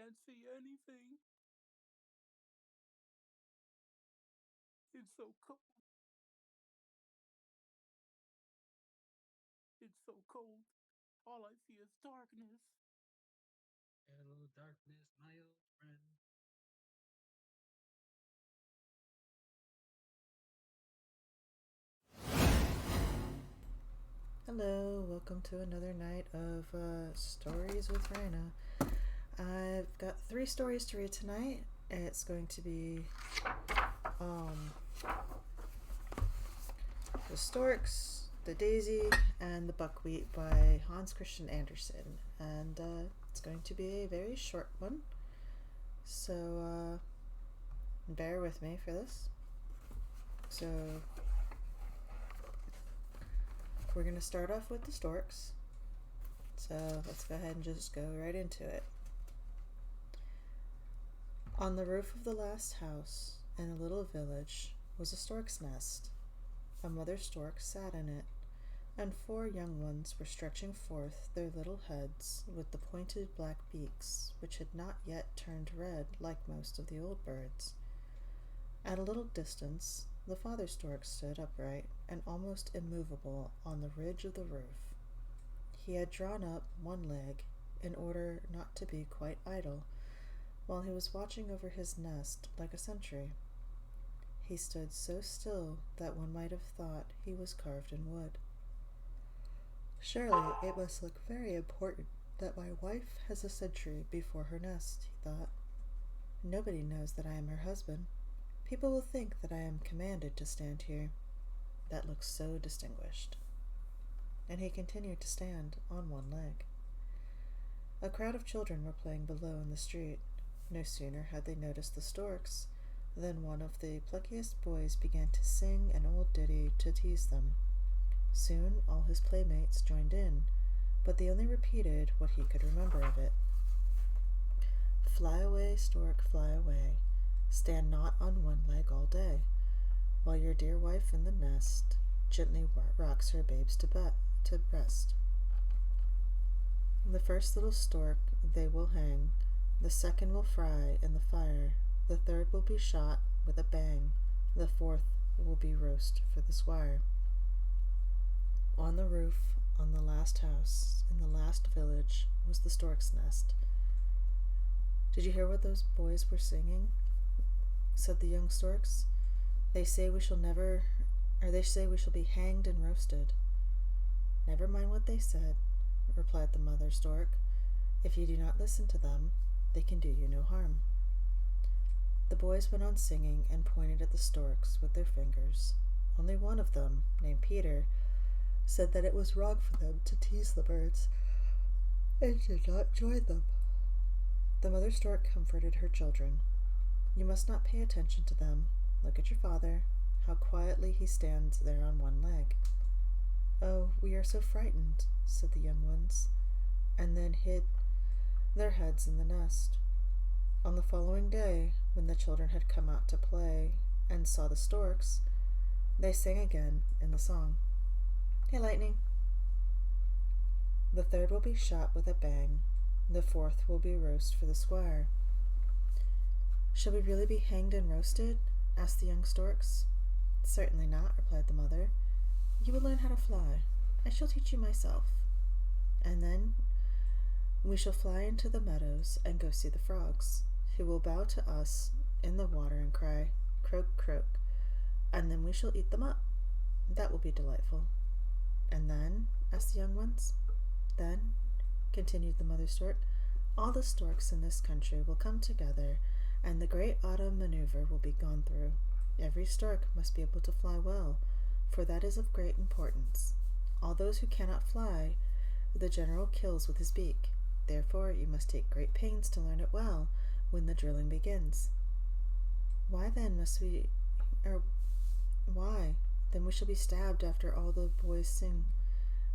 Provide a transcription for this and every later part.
can't see anything. It's so cold. It's so cold. All I see is darkness. Hello, darkness, my old friend. Hello, welcome to another night of Stories with Raina. I've got 3 stories to read tonight. It's going to be um, The Storks, The Daisy, and The Buckwheat by Hans Christian Andersen. And it's going to be a very short one, so bear with me for this. So, we're going to start off with The Storks. So, let's go ahead and just go right into it. On the roof of the last house in a little village was a stork's nest. A mother stork sat in it, and 4 young ones were stretching forth their little heads with the pointed black beaks which had not yet turned red like most of the old birds. At a little distance, the father stork stood upright and almost immovable on the ridge of the roof. He had drawn up one leg in order not to be quite idle, while he was watching over his nest like a sentry. He stood so still that one might have thought he was carved in wood. Surely it must look very important that my wife has a sentry before her nest, he thought. Nobody knows that I am her husband. People will think that I am commanded to stand here. That looks so distinguished. And he continued to stand on one leg. A crowd of children were playing below in the street. No sooner had they noticed the storks than one of the pluckiest boys began to sing an old ditty to tease them. Soon all his playmates joined in, but they only repeated what he could remember of it. Fly away, stork, fly away. Stand not on one leg all day, while your dear wife in the nest gently rocks her babes to breast. The first little stork they will hang, the second will fry in the fire, the third will be shot with a bang, the fourth will be roast for the squire. On the roof, on the last house, in the last village, was the stork's nest. Did you hear what those boys were singing? Said the young storks. They say we shall be hanged and roasted. Never mind what they said, replied the mother stork. If you do not listen to them, they can do you no harm. The boys went on singing and pointed at the storks with their fingers. Only one of them, named Peter, said that it was wrong for them to tease the birds and did not join them. The mother stork comforted her children. You must not pay attention to them. Look at your father, how quietly he stands there on one leg. Oh, we are so frightened, said the young ones, and then hid their heads in the nest. On the following day, when the children had come out to play and saw the storks, they sang again in the song. Hey, Lightning. The third will be shot with a bang. The fourth will be roast for the squire. Shall we really be hanged and roasted? Asked the young storks. Certainly not, replied the mother. You will learn how to fly. I shall teach you myself. And then we shall fly into the meadows and go see the frogs, who will bow to us in the water and cry, croak, croak, and then we shall eat them up. That will be delightful. And then? Asked the young ones. Then, continued the mother stork, all the storks in this country will come together, and the great autumn maneuver will be gone through. Every stork must be able to fly well, for that is of great importance. All those who cannot fly, the general kills with his beak. Therefore, you must take great pains to learn it well when the drilling begins. Why then we shall be stabbed after all the boys sing.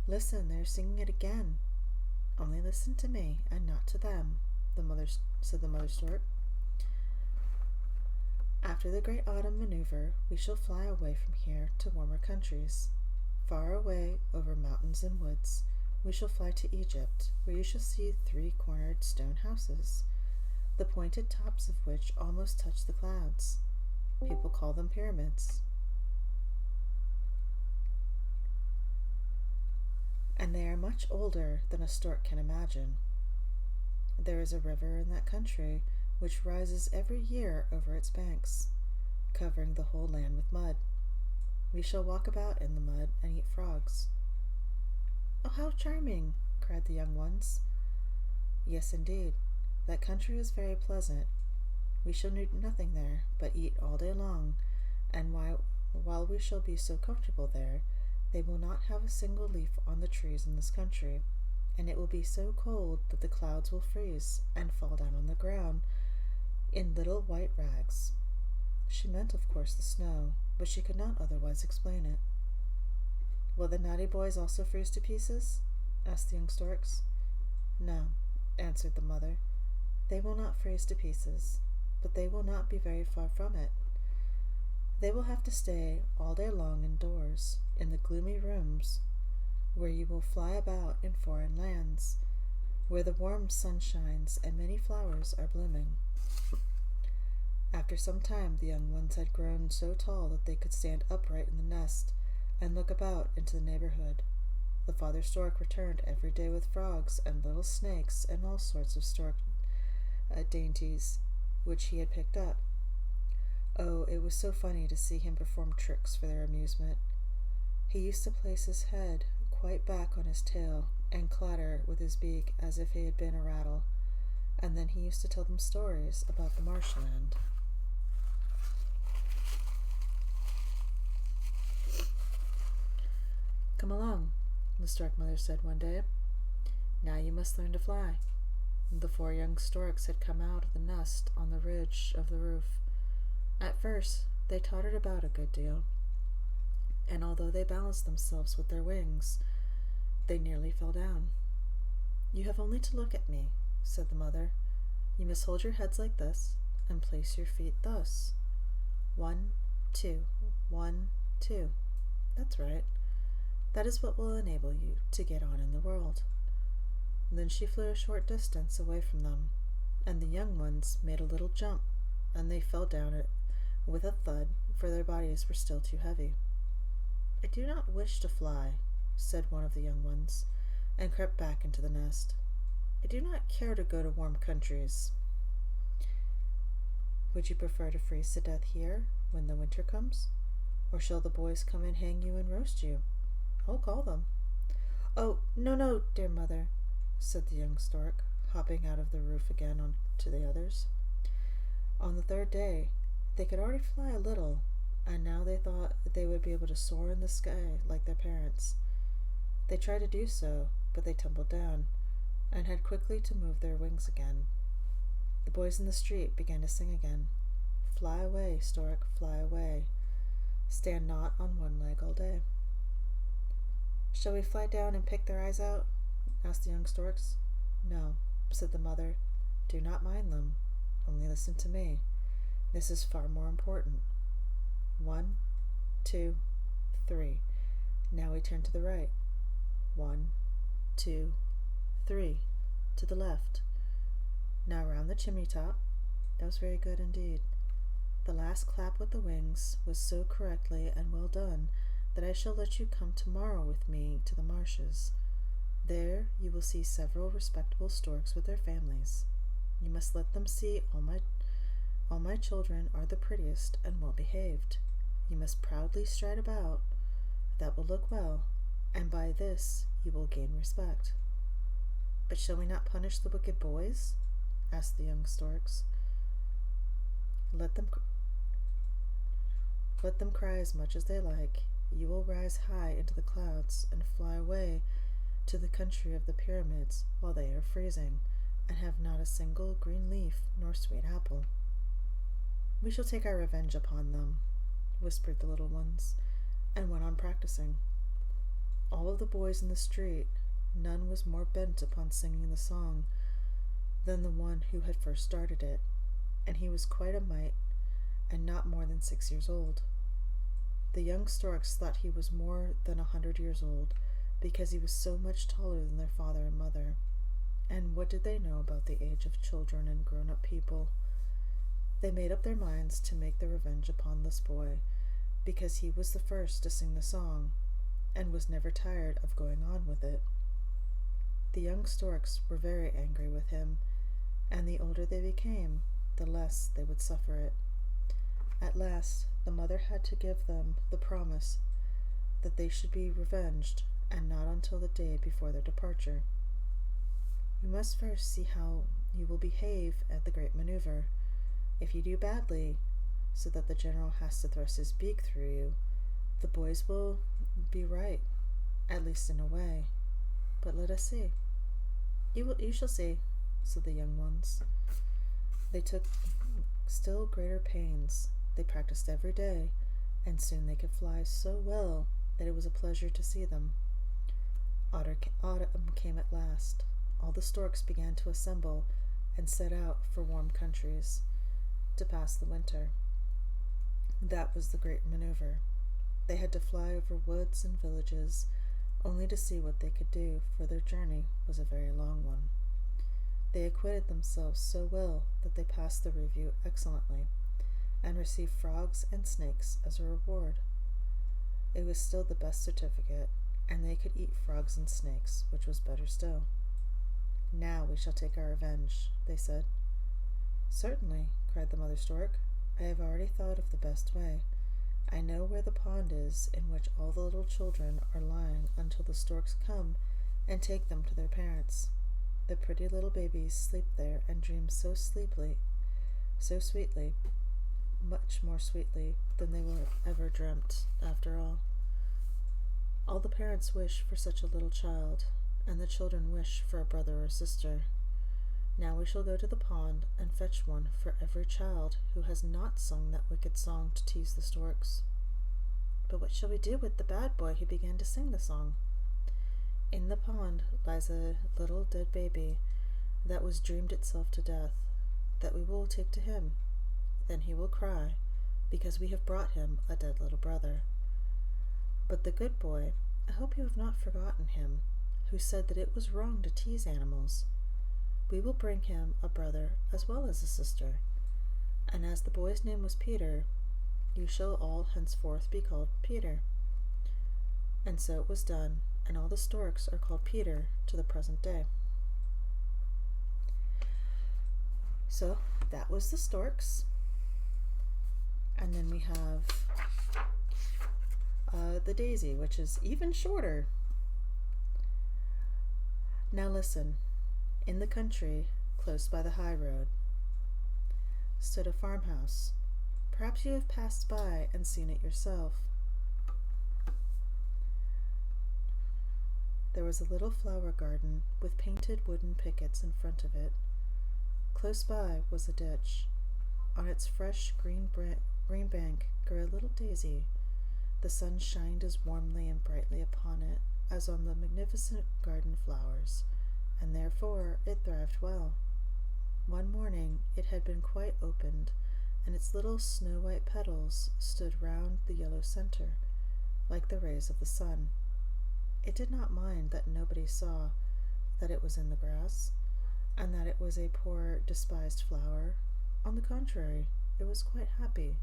Listen, they're singing it again. Only listen to me and not to them, said the mother stork. After the great autumn maneuver, we shall fly away from here to warmer countries. Far away over mountains and woods, we shall fly to Egypt, where you shall see 3-cornered stone houses. the pointed tops of which almost touch the clouds. People call them pyramids. And they are much older than a stork can imagine. There is a river in that country which rises every year over its banks, covering the whole land with mud. We shall walk about in the mud and eat frogs." "Oh, how charming!" cried the young ones. "Yes, indeed. That country is very pleasant. We shall do nothing there but eat all day long, and while we shall be so comfortable there, they will not have a single leaf on the trees in this country, and it will be so cold that the clouds will freeze and fall down on the ground in little white rags." She meant, of course, the snow, but she could not otherwise explain it. "Will the naughty boys also freeze to pieces?" asked the young storks. "No," answered the mother. "They will not freeze to pieces, but they will not be very far from it. They will have to stay all day long indoors, in the gloomy rooms, where you will fly about in foreign lands, where the warm sun shines and many flowers are blooming." After some time the young ones had grown so tall that they could stand upright in the nest and look about into the neighborhood. The father stork returned every day with frogs and little snakes and all sorts of stork dainties which he had picked up. Oh, it was so funny to see him perform tricks for their amusement. He used to place his head quite back on his tail and clatter with his beak as if he had been a rattle, and then he used to tell them stories about the marshland. "Come along," the stork mother said one day. "Now you must learn to fly." The 4 young storks had come out of the nest on the ridge of the roof. At first, they tottered about a good deal, and although they balanced themselves with their wings, they nearly fell down. "You have only to look at me," said the mother. "You must hold your heads like this, and place your feet thus. 1, 2, 1, 2. That's right. That is what will enable you to get on in the world." Then she flew a short distance away from them, and the young ones made a little jump, and they fell down it with a thud, for their bodies were still too heavy. "I do not wish to fly," said one of the young ones, and crept back into the nest. "I do not care to go to warm countries." "Would you prefer to freeze to death here when the winter comes? Or shall the boys come and hang you and roast you?" "I'll call them." "Oh, no, no, dear mother," said the young stork, hopping out of the roof again on to the others. On the 3rd day, they could already fly a little, and now they thought they would be able to soar in the sky like their parents. They tried to do so, but they tumbled down, and had quickly to move their wings again. The boys in the street began to sing again. "Fly away, stork, fly away. Stand not on one leg all day." "Shall we fly down and pick their eyes out?" asked the young storks. "No," said the mother. "Do not mind them. Only listen to me. This is far more important. 1, 2, 3. Now we turn to the right. 1, 2, 3. To the left. Now round the chimney top." That was very good indeed. The last clap with the wings was so correctly and well done that I shall let you come tomorrow with me to the marshes. There you will see several respectable storks with their families. You must let them see all my children are the prettiest and well behaved. You must proudly stride about. That will look well, and by this you will gain respect." "But shall we not punish the wicked boys?" asked the young storks. Let them cry as much as they like. You will rise high into the clouds and fly away to the country of the pyramids while they are freezing, and have not a single green leaf nor sweet apple." "We shall take our revenge upon them," whispered the little ones, and went on practicing. All of the boys in the street, none was more bent upon singing the song than the one who had first started it, and he was quite a mite, and not more than 6 years old. The young storks thought he was more than 100 years old, because he was so much taller than their father and mother, And what did they know about the age of children and grown-up people? They made up their minds to make their revenge upon this boy, because he was the first to sing the song, and was never tired of going on with it. The young storks were very angry with him, and the older they became, the less they would suffer it. At last, the mother had to give them the promise that they should be revenged, and not until the day before their departure. You must first see how you will behave at the great maneuver. If you do badly, so that the general has to thrust his beak through you, the boys will be right, at least in a way. But let us see. You shall see, said the young ones. They took still greater pains. They practiced every day, and soon they could fly so well that it was a pleasure to see them. Autumn came at last. All the storks began to assemble and set out for warm countries to pass the winter. That was the great maneuver. They had to fly over woods and villages, only to see what they could do, for their journey was a very long one. They acquitted themselves so well that they passed the review excellently, and received frogs and snakes as a reward. It was still the best certificate, and they could eat frogs and snakes, which was better still. Now we shall take our revenge, they said. Certainly, cried the mother stork. I have already thought of the best way. I know where the pond is in which all the little children are lying until the storks come and take them to their parents. The pretty little babies sleep there and dream so sweetly, much more sweetly than they were ever dreamt, after all. All the parents wish for such a little child, and the children wish for a brother or sister. Now we shall go to the pond and fetch one for every child who has not sung that wicked song to tease the storks. But what shall we do with the bad boy who began to sing the song? In the pond lies a little dead baby that was dreamed itself to death, that we will take to him. Then he will cry, because we have brought him a dead little brother. But the good boy, I hope you have not forgotten him, who said that it was wrong to tease animals. We will bring him a brother as well as a sister, and as the boy's name was Peter, you shall all henceforth be called Peter. And so it was done, and all the storks are called Peter to the present day. So that was the storks. And then we have the daisy, which is even shorter. Now listen. In the country, close by the high road, stood a farmhouse. Perhaps you have passed by and seen it yourself. There was a little flower garden with painted wooden pickets in front of it. Close by was a ditch. On its fresh green bank grew a little daisy. The sun shined as warmly and brightly upon it as on the magnificent garden flowers, and therefore it thrived well. One morning it had been quite opened, and its little snow-white petals stood round the yellow center, like the rays of the sun. It did not mind that nobody saw that it was in the grass, and that it was a poor, despised flower. On the contrary, it was quite happy,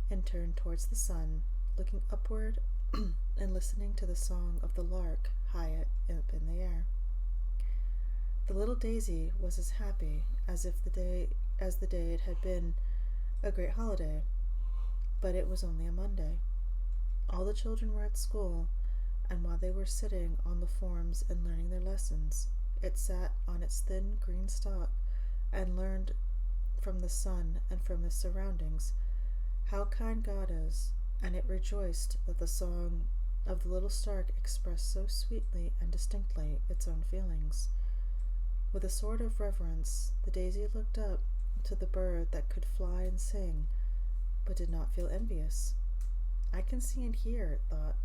and turned towards the sun, looking upward and listening to the song of the lark high up in the air. The little daisy was as happy as the day it had been a great holiday, but it was only a Monday. All the children were at school, and while they were sitting on the forms and learning their lessons, it sat on its thin green stalk and learned from the sun and from the surroundings how kind God is, and it rejoiced that the song of the little stork expressed so sweetly and distinctly its own feelings. With a sort of reverence, the daisy looked up to the bird that could fly and sing, but did not feel envious. I can see and hear, it thought.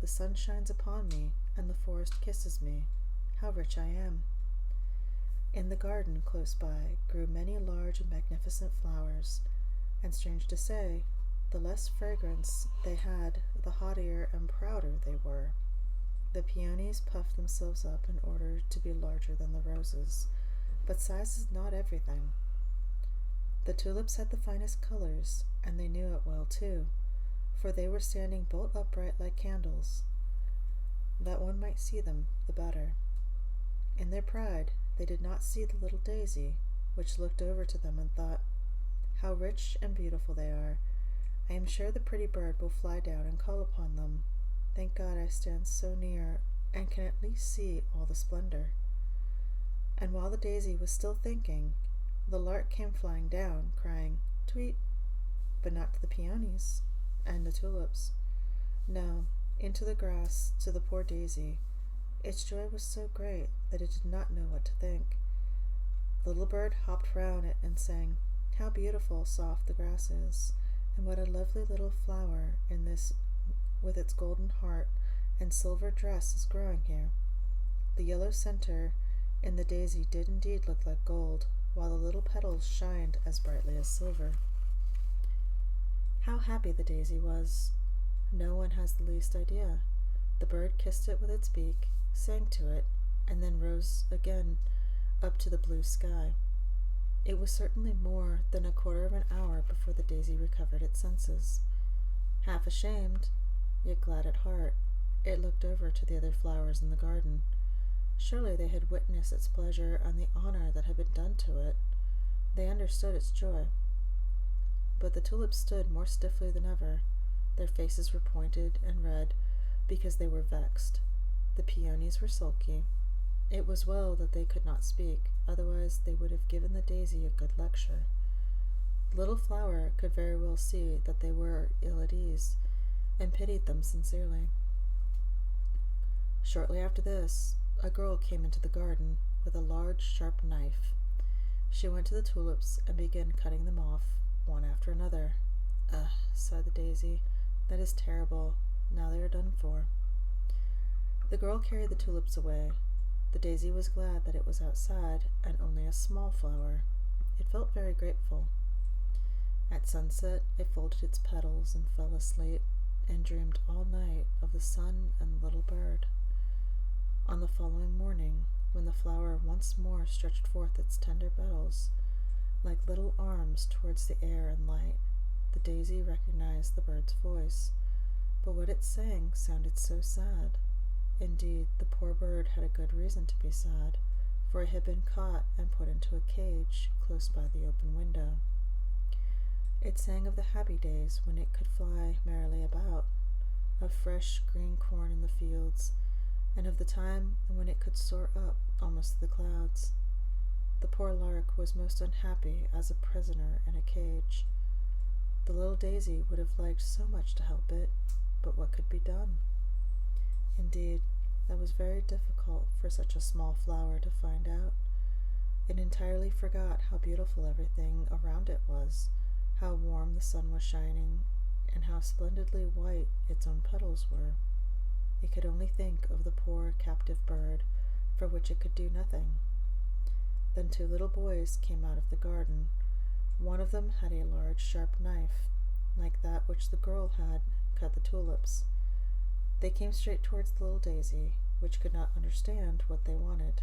The sun shines upon me, and the forest kisses me. How rich I am. In the garden close by grew many large and magnificent flowers, and strange to say, the less fragrance they had, the haughtier and prouder they were. The peonies puffed themselves up in order to be larger than the roses, But size is not everything. The tulips had the finest colors, and they knew it well too, for they were standing bolt upright like candles, that one might see them the better. In their pride, they did not see the little daisy, which looked over to them and thought, "How rich and beautiful they are! I am sure the pretty bird will fly down and call upon them. Thank God I stand so near and can at least see all the splendor." And while the daisy was still thinking, the lark came flying down, crying, "Tweet," but not to the peonies and the tulips. No, into the grass, to the poor daisy. Its joy was so great that it did not know what to think. The little bird hopped round it and sang, "How beautiful soft the grass is, and what a lovely little flower in this with its golden heart and silver dress is growing here." The yellow center in the daisy did indeed look like gold, while the little petals shined as brightly as silver. How happy the daisy was! No one has the least idea. The bird kissed it with its beak, sang to it, and then rose again up to the blue sky. It was certainly more than a quarter of an hour before the daisy recovered its senses. Half ashamed, yet glad at heart, it looked over to the other flowers in the garden. Surely they had witnessed its pleasure and the honor that had been done to it. They understood its joy. But the tulips stood more stiffly than ever. Their faces were pointed and red because they were vexed. The peonies were sulky. It was well that they could not speak, otherwise they would have given the daisy a good lecture. The little flower could very well see that they were ill at ease, and pitied them sincerely. Shortly after this, a girl came into the garden with a large, sharp knife. She went to the tulips and began cutting them off, one after another. "Ugh," sighed the daisy, "that is terrible. Now they are done for." The girl carried the tulips away. The daisy was glad that it was outside and only a small flower. It felt very grateful. At sunset, it folded its petals and fell asleep, and dreamed all night of the sun and the little bird. On the following morning, when the flower once more stretched forth its tender petals, like little arms towards the air and light, the daisy recognized the bird's voice, but what it sang sounded so sad. Indeed, the poor bird had a good reason to be sad, for it had been caught and put into a cage close by the open window. It sang of the happy days when it could fly merrily about, of fresh green corn in the fields, and of the time when it could soar up almost to the clouds. The poor lark was most unhappy as a prisoner in a cage. The little daisy would have liked so much to help it, but what could be done? Indeed, that was very difficult for such a small flower to find out. It entirely forgot how beautiful everything around it was, how warm the sun was shining, and how splendidly white its own petals were. It could only think of the poor captive bird, for which it could do nothing. Then two little boys came out of the garden. One of them had a large sharp knife, like that which the girl had cut the tulips. They came straight towards the little daisy, which could not understand what they wanted.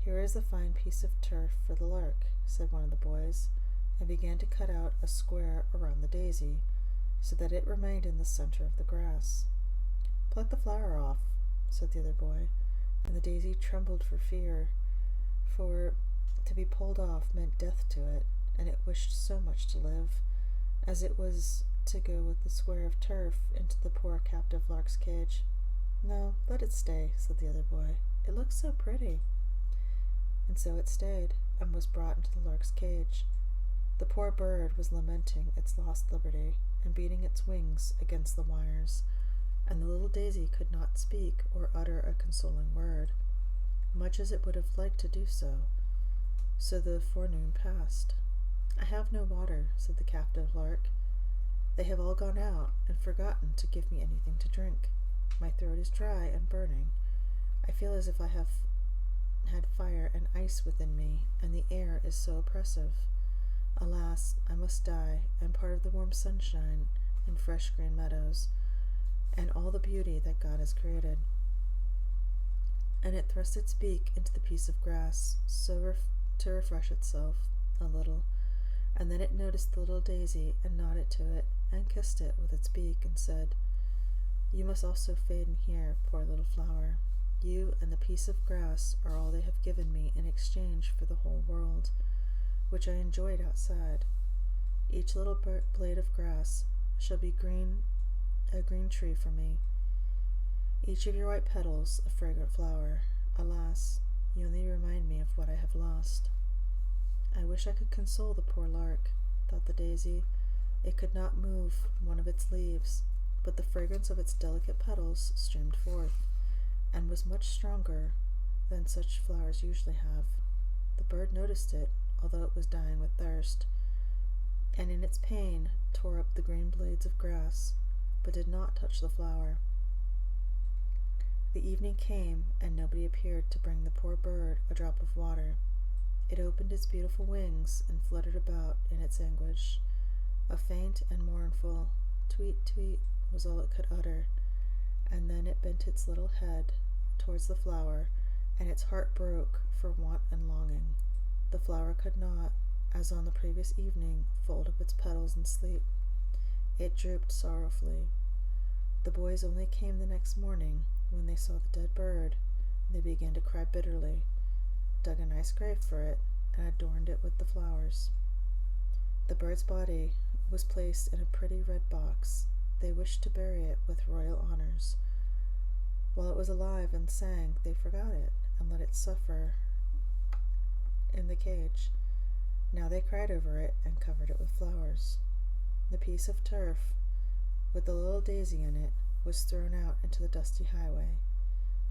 "Here is a fine piece of turf for the lark," said one of the boys, and began to cut out a square around the daisy, so that it remained in the center of the grass. "Pluck the flower off," said the other boy, and the daisy trembled for fear, for to be pulled off meant death to it, and it wished so much to live, as it was to go with the square of turf into the poor captive lark's cage. "No, let it stay," said the other boy. "It looks so pretty." And so it stayed, and was brought into the lark's cage. The poor bird was lamenting its lost liberty, and beating its wings against the wires, and the little daisy could not speak or utter a consoling word, much as it would have liked to do so. So the forenoon passed. "I have no water," said the captive lark. "They have all gone out and forgotten to give me anything to drink. My throat is dry and burning. I feel as if I have had fire and ice within me, and the air is so oppressive. Alas, I must die, and part of the warm sunshine and fresh green meadows, and all the beauty that God has created." and it thrust its beak into the piece of grass, to refresh itself a little, and then it noticed the little daisy and nodded to it and kissed it with its beak and said, "You must also fade in here, poor little flower. You and the piece of grass are all they have given me in exchange for the whole world, which I enjoyed outside. Each little blade of grass shall be a green tree for me, each of your white petals a fragrant flower. Alas, you only remind me of what I have lost." "I wish I could console the poor lark," thought the daisy. It could not move one of its leaves, but the fragrance of its delicate petals streamed forth, and was much stronger than such flowers usually have. The bird noticed it, although it was dying with thirst, and in its pain tore up the green blades of grass, but did not touch the flower. The evening came, and nobody appeared to bring the poor bird a drop of water. It opened its beautiful wings and fluttered about in its anguish. A faint and mournful tweet tweet was all it could utter, and then it bent its little head towards the flower, and its heart broke for want and longing. The flower could not, as on the previous evening, fold up its petals and sleep. It drooped sorrowfully. The boys only came the next morning. When they saw the dead bird, they began to cry bitterly, dug a nice grave for it, and adorned it with the flowers. The bird's body was placed in a pretty red box. They wished to bury it with royal honors. While it was alive and sang, they forgot it and let it suffer in the cage. Now they cried over it and covered it with flowers. The piece of turf, with the little daisy in it, was thrown out into the dusty highway.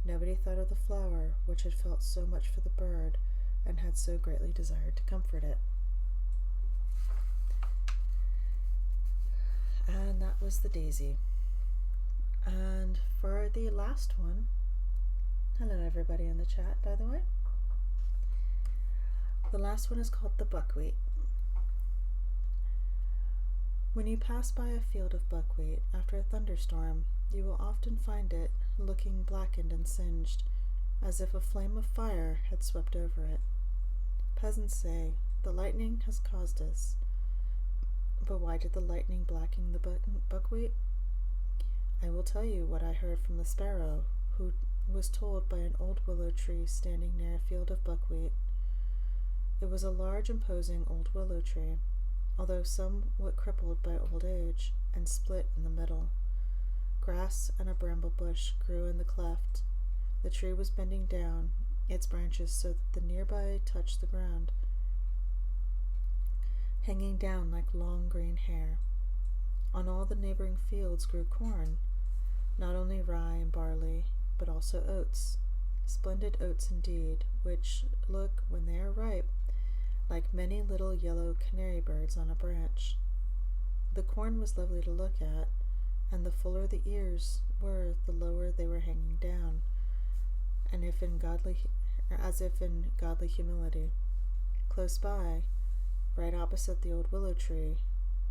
Nobody thought of the flower which had felt so much for the bird and had so greatly desired to comfort it. And that was the daisy. And for the last one, hello everybody in the chat, by the way. The last one is called the buckwheat. When you pass by a field of buckwheat after a thunderstorm, you will often find it looking blackened and singed, as if a flame of fire had swept over it. Peasants say, "The lightning has caused this." But why did the lightning blacken the buckwheat? I will tell you what I heard from the sparrow, who was told by an old willow tree standing near a field of buckwheat. It was a large, imposing old willow tree, although somewhat crippled by old age, and split in the middle. Grass and a bramble bush grew in the cleft. The tree was bending down its branches so that the nearby touched the ground, hanging down like long green hair. On all the neighboring fields grew corn, not only rye and barley, but also oats, splendid oats indeed, which look, when they are ripe, like many little yellow canary birds on a branch. The corn was lovely to look at, and the fuller the ears were, the lower they were hanging down, and as if in godly humility. Close by, right opposite the old willow tree,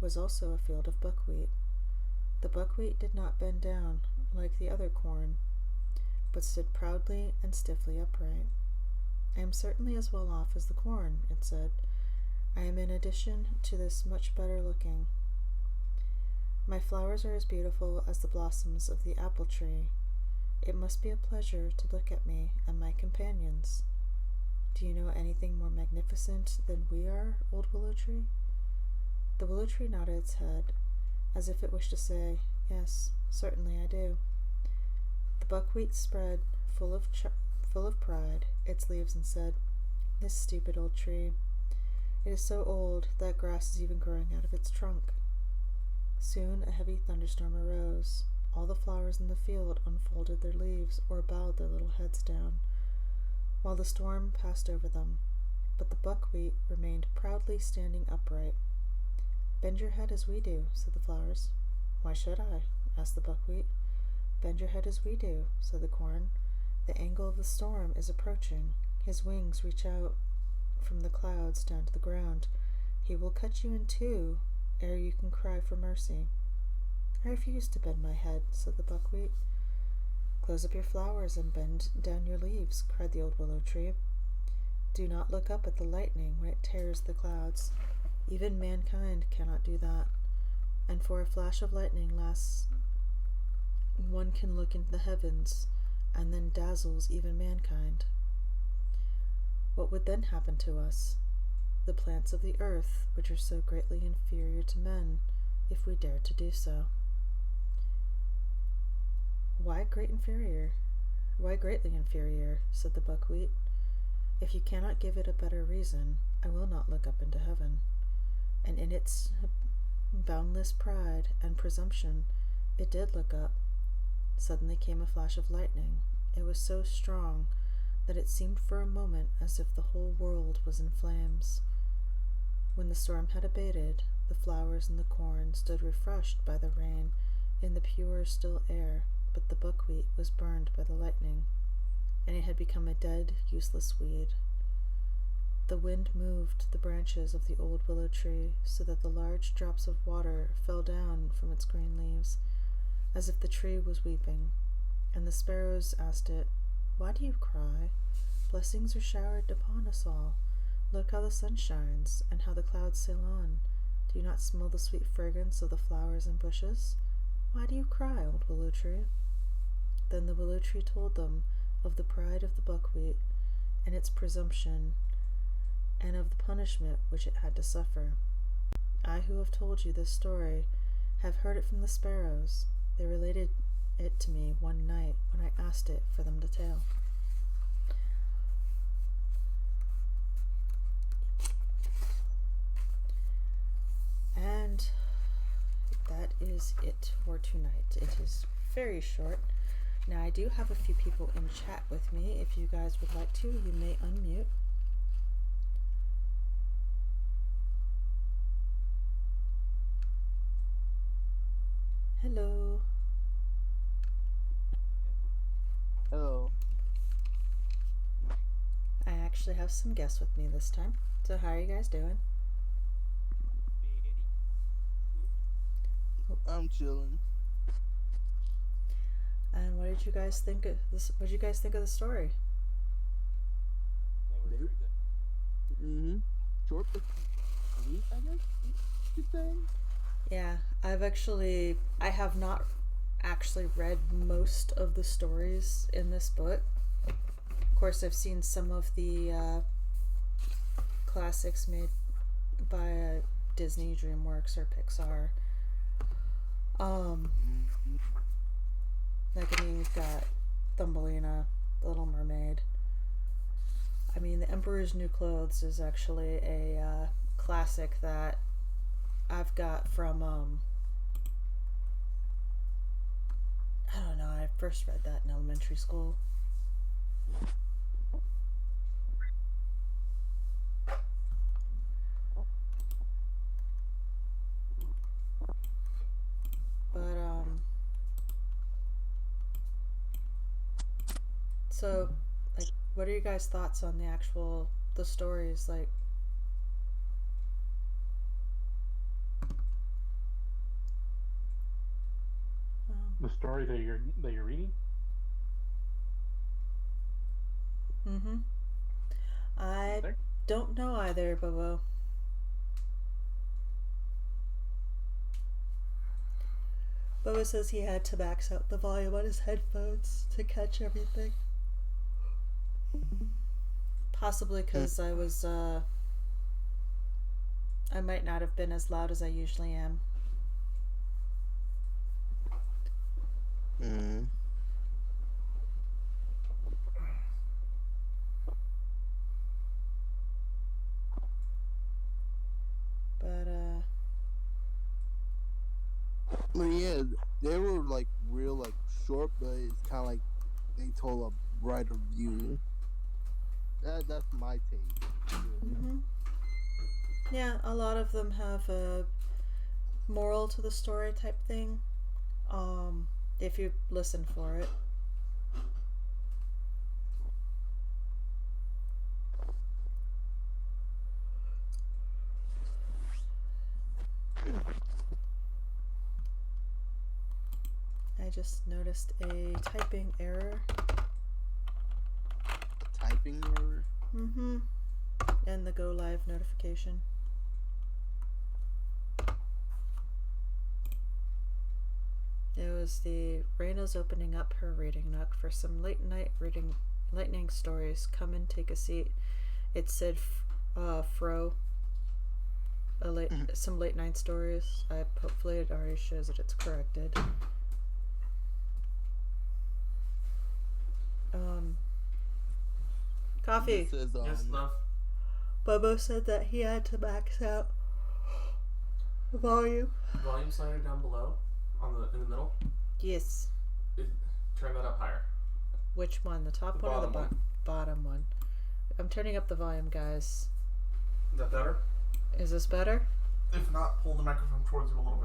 was also a field of buckwheat. The buckwheat did not bend down like the other corn, but stood proudly and stiffly upright. "I am certainly as well off as the corn," it said. "I am in addition to this much better looking. My flowers are as beautiful as the blossoms of the apple tree. It must be a pleasure to look at me and my companions. Do you know anything more magnificent than we are, old willow tree?" The willow tree nodded its head, as if it wished to say, "Yes, certainly I do." The buckwheat spread, full of pride, its leaves and said, "This stupid old tree. It is so old that grass is even growing out of its trunk." Soon a heavy thunderstorm arose. All the flowers in the field unfolded their leaves or bowed their little heads down, while the storm passed over them, but the buckwheat remained proudly standing upright. "Bend your head as we do," said the flowers. "Why should I?" asked the buckwheat. "Bend your head as we do," said the corn. "The angle of the storm is approaching. His wings reach out from the clouds down to the ground. He will cut you in two ere you can cry for mercy." "I refuse to bend my head," said the buckwheat. Close up your flowers and bend down your leaves, cried the old willow tree. Do not look up at the lightning when it tears the clouds. Even mankind cannot do that. And for a flash of lightning lasts, one can look into the heavens and then dazzles even mankind. What would then happen to us, the plants of the earth, which are so greatly inferior to men, if we dared to do so? Why greatly inferior, said the buckwheat. If you cannot give it a better reason, I will not look up into heaven. And in its boundless pride and presumption, it did look up. Suddenly came a flash of lightning. It was so strong that it seemed for a moment as if the whole world was in flames. When the storm had abated, the flowers and the corn stood refreshed by the rain in the pure, still air, but the buckwheat was burned by the lightning, and it had become a dead, useless weed. The wind moved the branches of the old willow tree so that the large drops of water fell down from its green leaves, as if the tree was weeping, and the sparrows asked it, Why do you cry? Blessings are showered upon us all. Look how the sun shines, and how the clouds sail on. Do you not smell the sweet fragrance of the flowers and bushes? Why do you cry, old willow tree? Then the willow tree told them of the pride of the buckwheat and its presumption, and of the punishment which it had to suffer. I who have told you this story have heard it from the sparrows. They related it to me one night when I asked it for them to tell. And that is it for tonight. It is very short. Now, I do have a few people in chat with me. If you guys would like to, you may unmute. Hello. Hello. I actually have some guests with me this time. So how are you guys doing? I'm chilling. And what did you guys think of this? What did you guys think of the story? Mm-hmm. Short but sweet, I guess you could say. Yeah, I have not actually read most of the stories in this book. Of course, I've seen some of the classics made by Disney, DreamWorks, or Pixar. Like, I mean, you've got Thumbelina, The Little Mermaid. I mean, The Emperor's New Clothes is actually a classic that I've got from, I don't know, I first read that in elementary school. But, so, like, what are your guys' thoughts on the stories, like? The story that you're reading? Mm-hmm. I don't know either, Bobo. Bobo says he had to max out the volume on his headphones to catch everything. Possibly because I might not have been as loud as I usually am. But yeah, they were like real like short, but it's kind of like they told a brighter view. That's my take. Mm-hmm. Yeah, a lot of them have a moral to the story type thing. If you listen for it. I I just noticed a typing error. Typing error? Mm-hmm. And the go live notification. It was the Raina's opening up her reading nook for some late night reading lightning stories. Come and take a seat. It said Fro. Some late night stories. Hopefully it already shows that it's corrected. Coffee. Says, Yes, love. Bobo said that he had to max out the volume. Volume slider down below, in the middle. Yes. Turn that up higher. Which one? The top one or the bottom one? I'm turning up the volume, guys. Is that better? Is this better? If not, pull the microphone towards you a little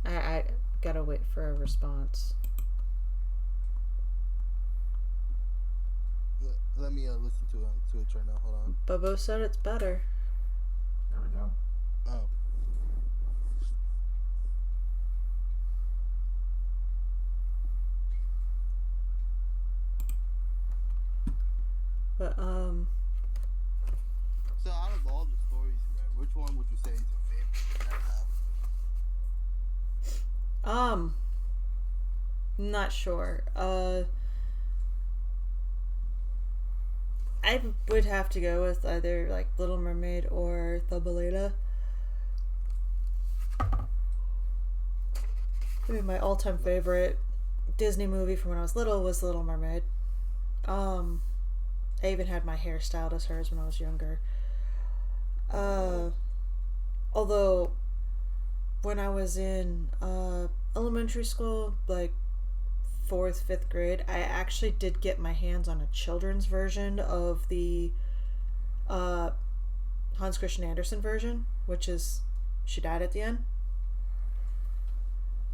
bit. I gotta wait for a response. Let me listen to it right now. Hold on. Bobo said it's better. There we go. Oh. But So out of all the stories you read, which one would you say is your favorite? Not sure. I would have to go with either like Little Mermaid or Thumbelina. I mean, my all-time favorite Disney movie from when I was little was Little Mermaid. I even had my hair styled as hers when I was younger. Although when I was in elementary school, like 4th, 5th grade, I actually did get my hands on a children's version of the Hans Christian Andersen version, which is she died at the end.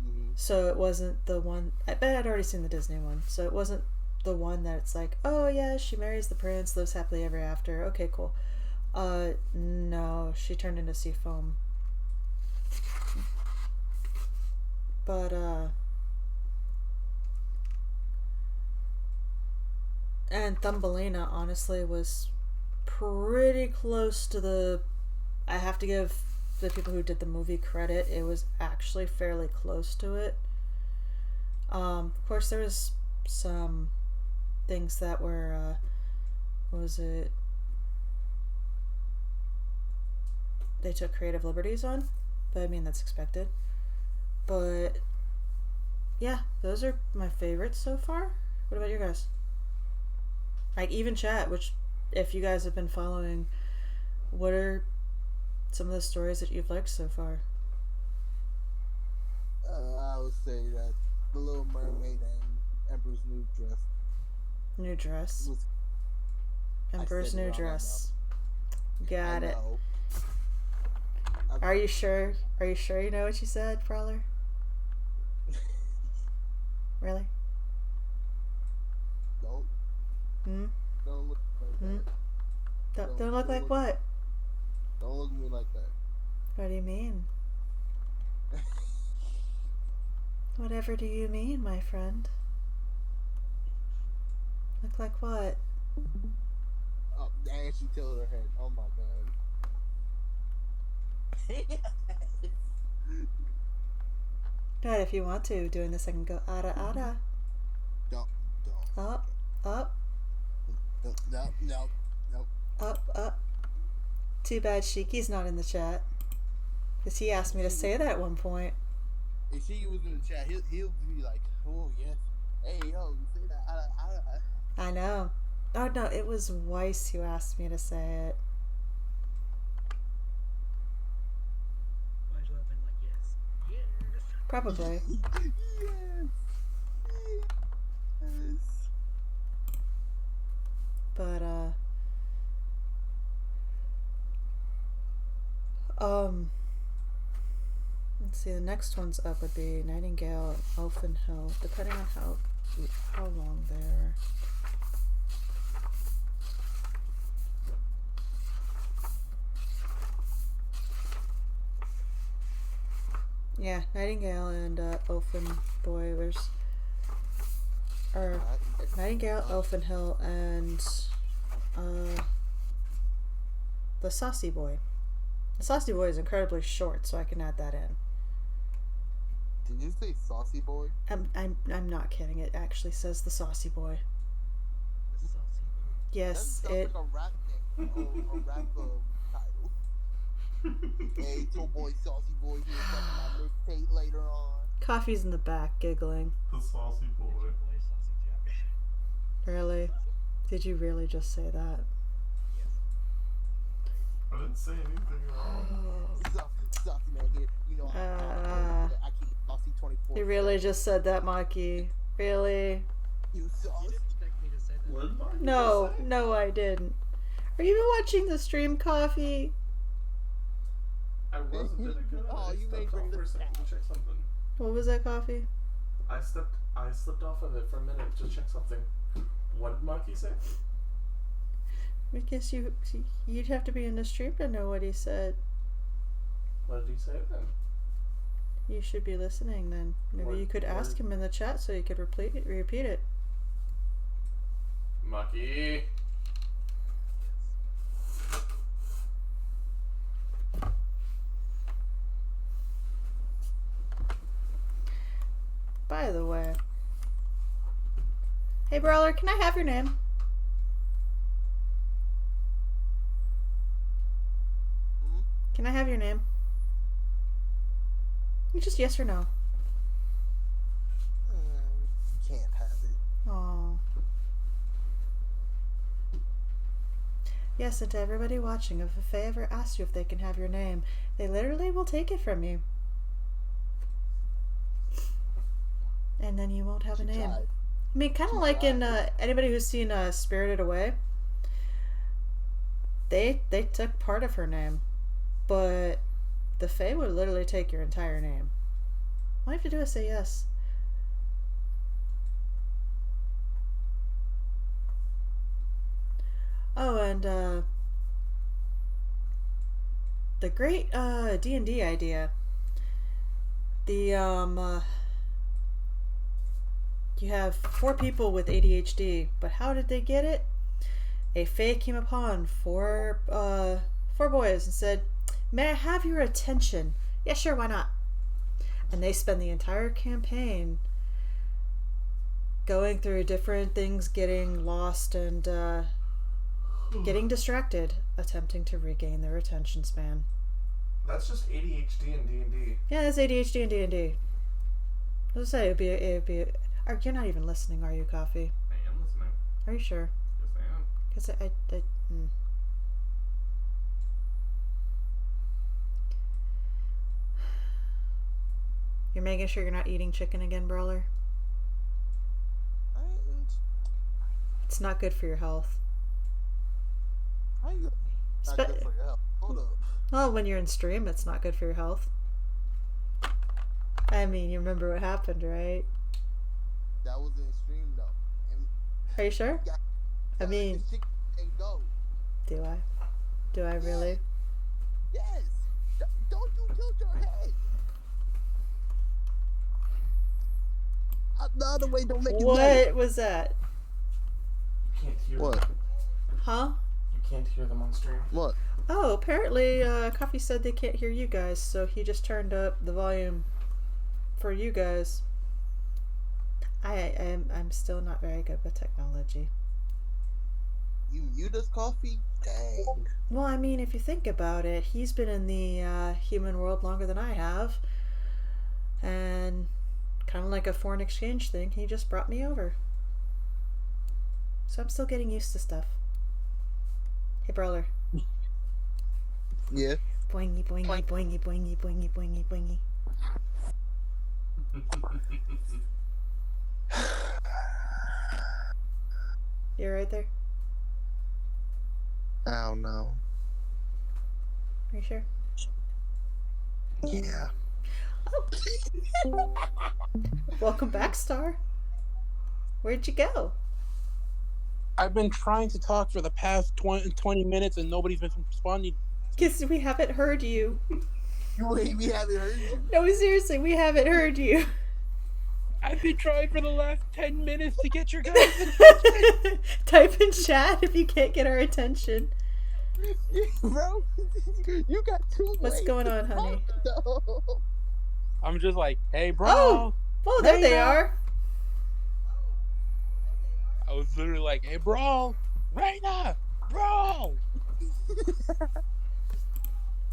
Mm-hmm. So it wasn't the one. I bet I'd already seen the Disney one, so it wasn't the one that it's like, oh yeah, she marries the prince, lives happily ever after. Okay, cool. No, she turned into sea foam. But and Thumbelina honestly was pretty close to the. I have to give the people who did the movie credit. It was actually fairly close to it. Of course, there was some things that were. What was it? They took creative liberties on, but I mean that's expected. But yeah, those are my favorites so far. What about you guys? Like even chat, which if you guys have been following, what are some of the stories that you've liked so far? I would say that The Little Mermaid and Emperor's New Dress. New Dress. Emperor's New Dress. Got it. Are you sure? Are you sure you know what you said, Brawler? Really? Don't. Don't look like that. Don't look like what? Don't look at me like that. What do you mean? Whatever do you mean, my friend? Look like what? Oh, dang, she tilted her head. Oh my god. Go ahead if you want to. Doing this, I can go ada ada. Don't. Up. No. Up. Too bad Shiki's not in the chat. Because he asked me to say that at one point. If she was in the chat, he'll be like, oh, yes. Hey, yo, you say that. I know. Oh, no, it was Weiss who asked me to say it. Might as well have been like, yes. Probably. Yes. But, let's see, the next ones up would be Nightingale and Elfin Hill, depending on how long they're. Yeah, Nightingale and Elfin Boy. Or Nightingale, Elfinhill, and the Saucy Boy. The Saucy Boy is incredibly short, so I can add that in. Did you say saucy boy? I'm not kidding. It actually says the Saucy Boy. The saucy boy. Yes, That sounds like a rap name or a rap title. Hey, it's your boy Saucy Boy here talking about mixtape later on. Coffee's in the back giggling. The saucy boy. Boy, saucy Jack. Really? Did you really just say that? Yes. I didn't say anything wrong. Saucy man here. You know, I keep saucy 24. You really just said that, Maki. Really? You You sauce. didn't expect me to say that. What did Marty No, just say? no, I didn't. Are you even watching the stream, Coffee? I wasn't. Did it good? Oh, I you stepped made off bring for a this second to check something. What was that, Coffee? I slipped off of it for a minute to check something. What did Maki say? I guess you'd have to be in the stream to know what he said. What did he say then? You should be listening then. Maybe you could ask him in the chat so you could repeat it. Maki. By the way. Hey, Brawler, can I have your name? Can I have your name? You just yes or no. Can't have it. Aww. Yes, and to everybody watching, if Faye ever asks you if they can have your name, they literally will take it from you. And then you won't have a name. Tried. I mean, kind of like in anybody who's seen Spirited Away. They took part of her name, but the Fae would literally take your entire name. All you have to do is say yes. Oh, and the great D&D idea. The you have 4 people with ADHD, but how did they get it? A Fae came upon 4 boys and said, "May I have your attention?" "Yeah, sure, why not?" And they spend the entire campaign going through different things, getting lost and getting distracted, attempting to regain their attention span. That's just ADHD and D&D. Yeah, that's ADHD and D&D. As I say, it'd be. You're not even listening, are you, Coffee? I am listening. Are you sure? Yes, I am. Because You're making sure you're not eating chicken again, Brawler? I ain't. It's not good for your health. How you not good for your health? Hold up. Well, when you're in stream, it's not good for your health. I mean, you remember what happened, right? That was in stream though. And Are you sure? I mean, the chicken and go. do I? Do I really? Yes. Don't you tilt your head. The other way don't make you What was that? You can't hear What? them. Huh? You can't hear them on stream. What? Oh, apparently, Coffee said they can't hear you guys, so he just turned up the volume for you guys. I'm still not very good with technology. You mute us, Coffee? Dang. Well, I mean, if you think about it, he's been in the human world longer than I have. And kind of like a foreign exchange thing, he just brought me over. So I'm still getting used to stuff. Hey, Brawler. Yeah. Boingy, boingy, boingy, boingy, boingy, boingy, boingy. You're right there? I don't know. Are you sure? Yeah. Oh. Welcome back, Star. Where'd you go? I've been trying to talk for the past 20 minutes and nobody's been responding. Because we haven't heard you. Wait, we haven't heard you. No, seriously, we haven't heard you. I've been trying for the last 10 minutes to get your guys' attention. Type in chat if you can't get our attention. Bro, you got too What's late going to on, honey? talk, though. I'm just like, hey, bro. Oh, there they Raina. are. I was literally like, hey, bro. Raina, bro.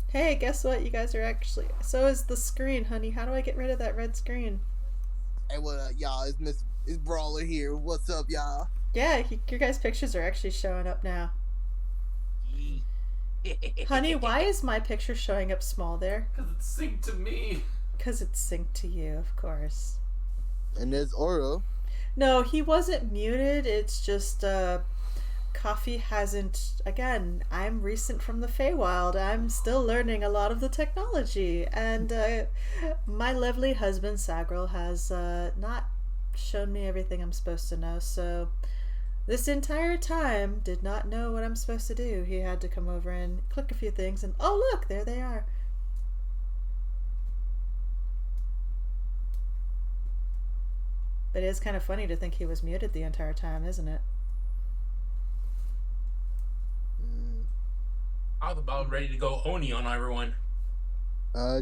Hey, guess what? You guys are actually... So is the screen, honey. How do I get rid of that red screen? Hey, what up, y'all? It's Brawler here. What's up, y'all? Yeah, your guys' pictures are actually showing up now. Honey, why is my picture showing up small there? Because it's synced to me. Because it's synced to you, of course. And there's Auro. No, he wasn't muted. It's just, Coffee hasn't... Again, I'm recent from the Feywild. I'm still learning a lot of the technology. And, my lovely husband, Sagril, has, not shown me everything I'm supposed to know, so... This entire time, did not know what I'm supposed to do. He had to come over and click a few things, and oh look, there they are. But it is kind of funny to think he was muted the entire time, isn't it? I was about ready to go Oni on everyone.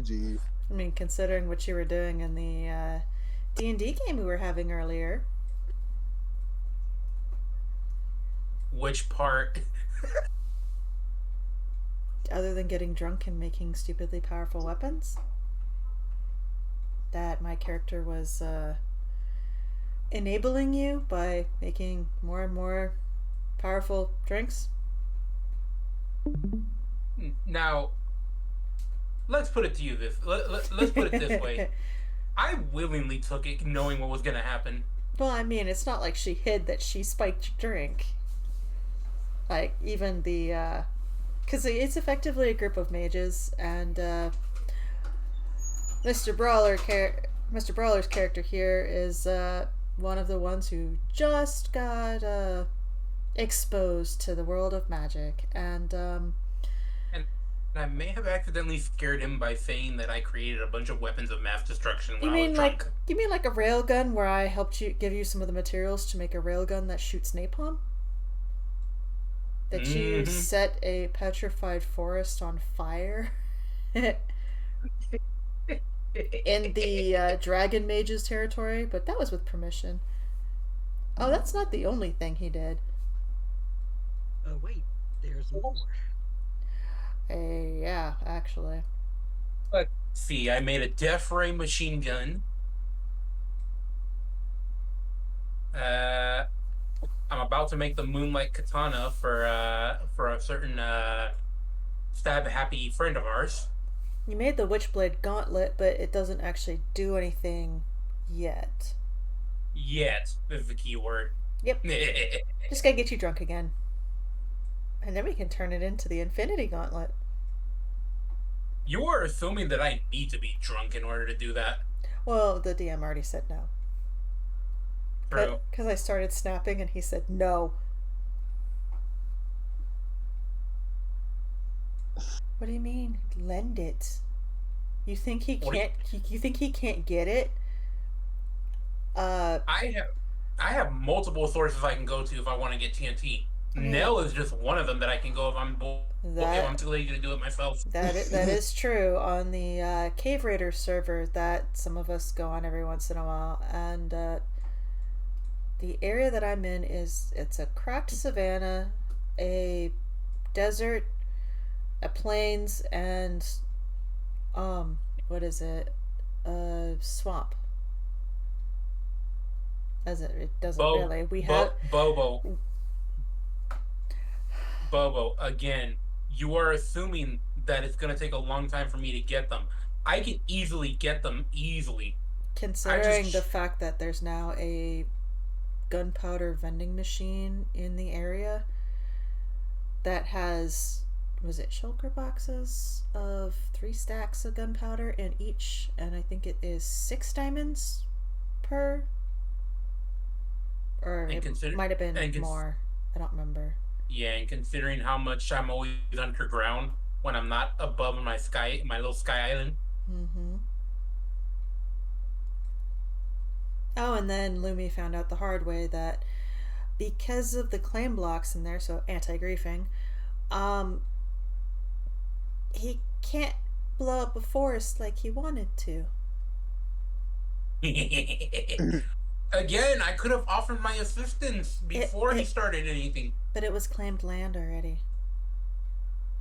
Geez. I mean, considering what you were doing in the D&D game we were having earlier. Which part? Other than getting drunk and making stupidly powerful weapons, that my character was enabling you by making more and more powerful drinks. Now, let's put it to you this. Let's put it this way. I willingly took it, knowing what was gonna happen. Well, I mean, it's not like she hid that she spiked your drink. Like, even the, because it's effectively a group of mages, and, Mr. Brawler's character here is, one of the ones who just got, exposed to the world of magic, and I may have accidentally scared him by saying that I created a bunch of weapons of mass destruction when I was drunk. You mean like a railgun where I helped give you some of the materials to make a railgun that shoots napalm? That you set a petrified forest on fire in the Dragon Mage's territory, but that was with permission. Oh, that's not the only thing he did. Oh, wait. There's more. Yeah, actually. Let's see, I made a death ray machine gun. I'm about to make the moonlight katana for a certain stab happy friend of ours. You made the Witchblade gauntlet, but it doesn't actually do anything yet. Yet is the key word. Yep. Just gotta get you drunk again. And then we can turn it into the Infinity Gauntlet. You are assuming that I need to be drunk in order to do that. Well, the DM already said no. True. Because I started snapping and he said no. What do you mean? Lend it. You think he can't? You think he can't get it? I have multiple sources I can go to if I want to get TNT. Nell is just one of them that I can go if I'm if I'm too lazy to do it myself. That is true. On the Cave Raider server that some of us go on every once in a while, and the area that I'm in it's a cracked savanna, a desert, a plains, and what is it? A swamp. It doesn't really. We have Bobo, again, you are assuming that it's going to take a long time for me to get them. I can easily get them easily. Considering the fact that there's now a gunpowder vending machine in the area that has, was it shulker boxes of 3 stacks of gunpowder in each, and I think it is 6 diamonds per, or it might have been more. I don't remember. Yeah, and considering how much I'm always underground, when I'm not above my little sky island. Mm-hmm. Oh, and then Lumi found out the hard way that because of the claim blocks in there, so anti-griefing, um, he can't blow up a forest like he wanted to. Again, I could have offered my assistance before he started anything. But it was claimed land already.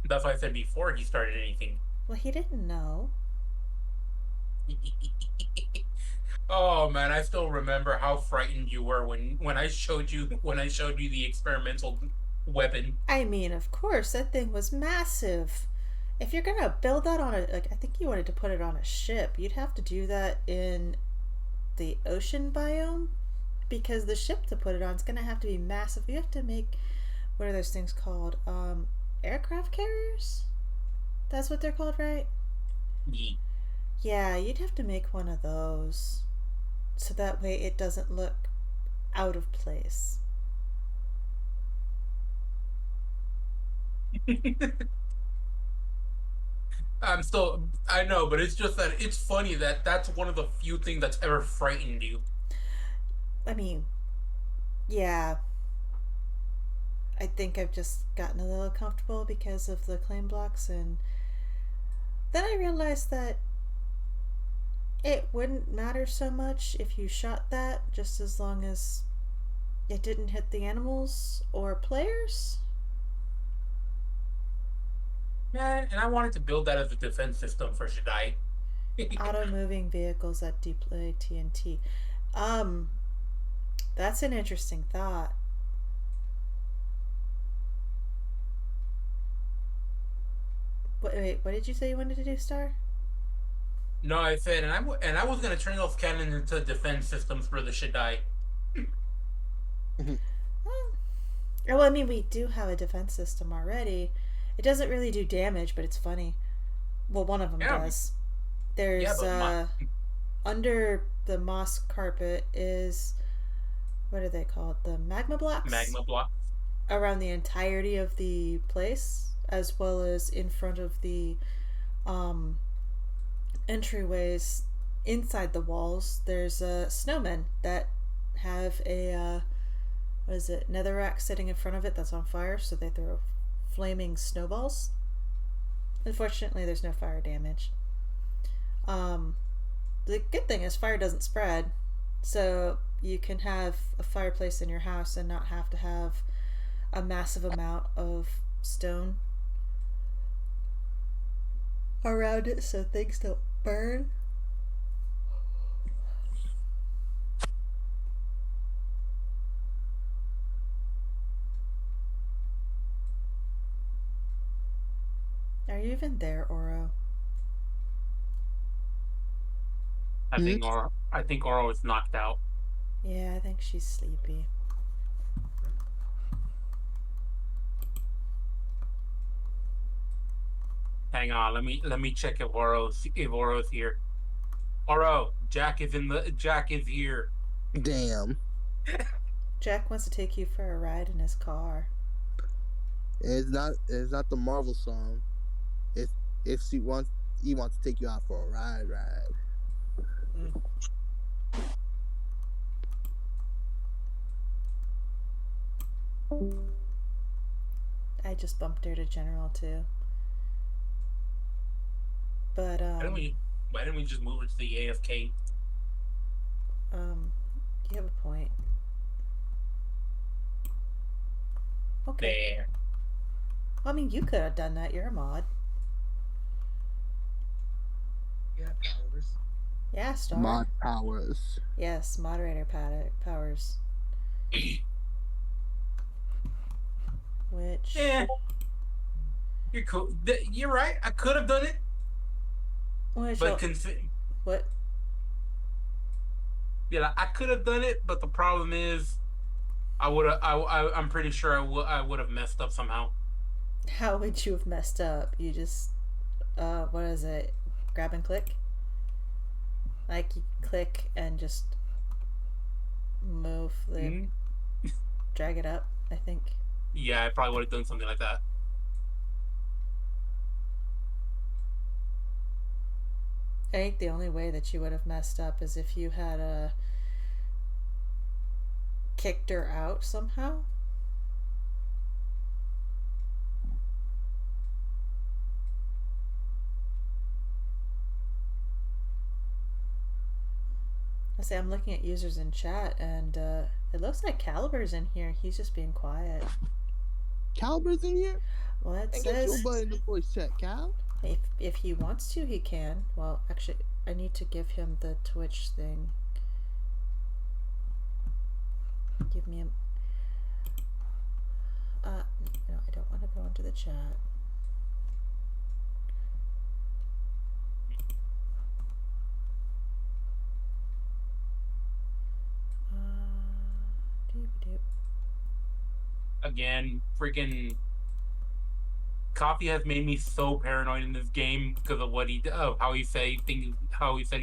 That's why I said before he started anything. Well, he didn't know. Oh man, I still remember how frightened you were when I showed you the experimental weapon. I mean, of course, that thing was massive. If you're gonna build that on I think you wanted to put it on a ship, you'd have to do that in the ocean biome, because the ship to put it on is gonna have to be massive. You have to make, what are those things called? Aircraft carriers? That's what they're called, right? Yeah. Yeah, you'd have to make one of those, so that way it doesn't look out of place. I know, but it's just that it's funny that that's one of the few things that's ever frightened you. I mean, yeah. I think I've just gotten a little comfortable because of the claim blocks, and then I realized that it wouldn't matter so much if you shot that, just as long as it didn't hit the animals or players. Yeah, and I wanted to build that as a defense system for Shaddai. Auto moving vehicles that deploy TNT. That's an interesting thought. Wait, what did you say you wanted to do, Star? No, I said, and I was gonna turn those cannons into defense systems for the Shaddai. Well, I mean, we do have a defense system already. It doesn't really do damage, but it's funny. Well, one of them does. There's under the moss carpet is, what are they called? The magma blocks? Magma blocks. Around the entirety of the place, as well as in front of the entryways inside the walls. There's snowmen that have a what is it, netherrack sitting in front of it that's on fire, so they throw flaming snowballs. Unfortunately, there's no fire damage. The good thing is fire doesn't spread, so you can have a fireplace in your house and not have to have a massive amount of stone around it so things don't burn. Are you even there, Auro? I think Auro is knocked out. Yeah, I think she's sleepy. Hang on, let me check if Auro's here. Auro, Jack is here. Damn. Jack wants to take you for a ride in his car. It's not the Marvel song. It's he wants to take you out for a ride. I just bumped her to General too. But why didn't we just move her to the AFK? You have a point. Okay. There. Well, I mean, you could have done that. You're a mod. Yeah, powers. Yeah, Star. Mod powers. Yes, moderator powers. Which? Yeah. You're cool. You're right. I could have done it. Which? But what? Yeah, I could have done it, but the problem is, I'm pretty sure I would have messed up somehow. How would you have messed up? You just, what is it? Grab and click? Like, you click and just move the, drag it up, I think. Yeah, I probably would have done something like that. I think the only way that you would have messed up is if you had kicked her out somehow. I say I'm looking at users in chat, and it looks like Caliber's in here. He's just being quiet. Caliber's in here? Well, it And get your says butt in the voice chat, Cal. if he wants to, he can. Well, actually, I need to give him the Twitch thing. Give me a... no, I don't want to go into the chat. Doop-doop. Again, freaking Coffee has made me so paranoid in this game because of what how he said he's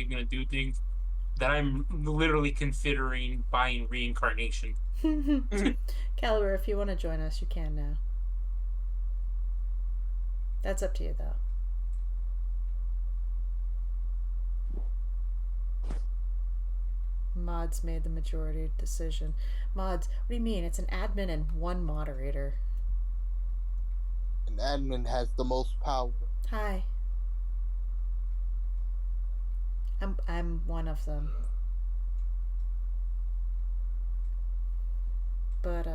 gonna do things, that I'm literally considering buying reincarnation. Caliber, if you want to join us, you can now. That's up to you, though. Mods made the majority decision. Mods, what do you mean? It's an admin and one moderator. An admin has the most power. Hi. I'm one of them. But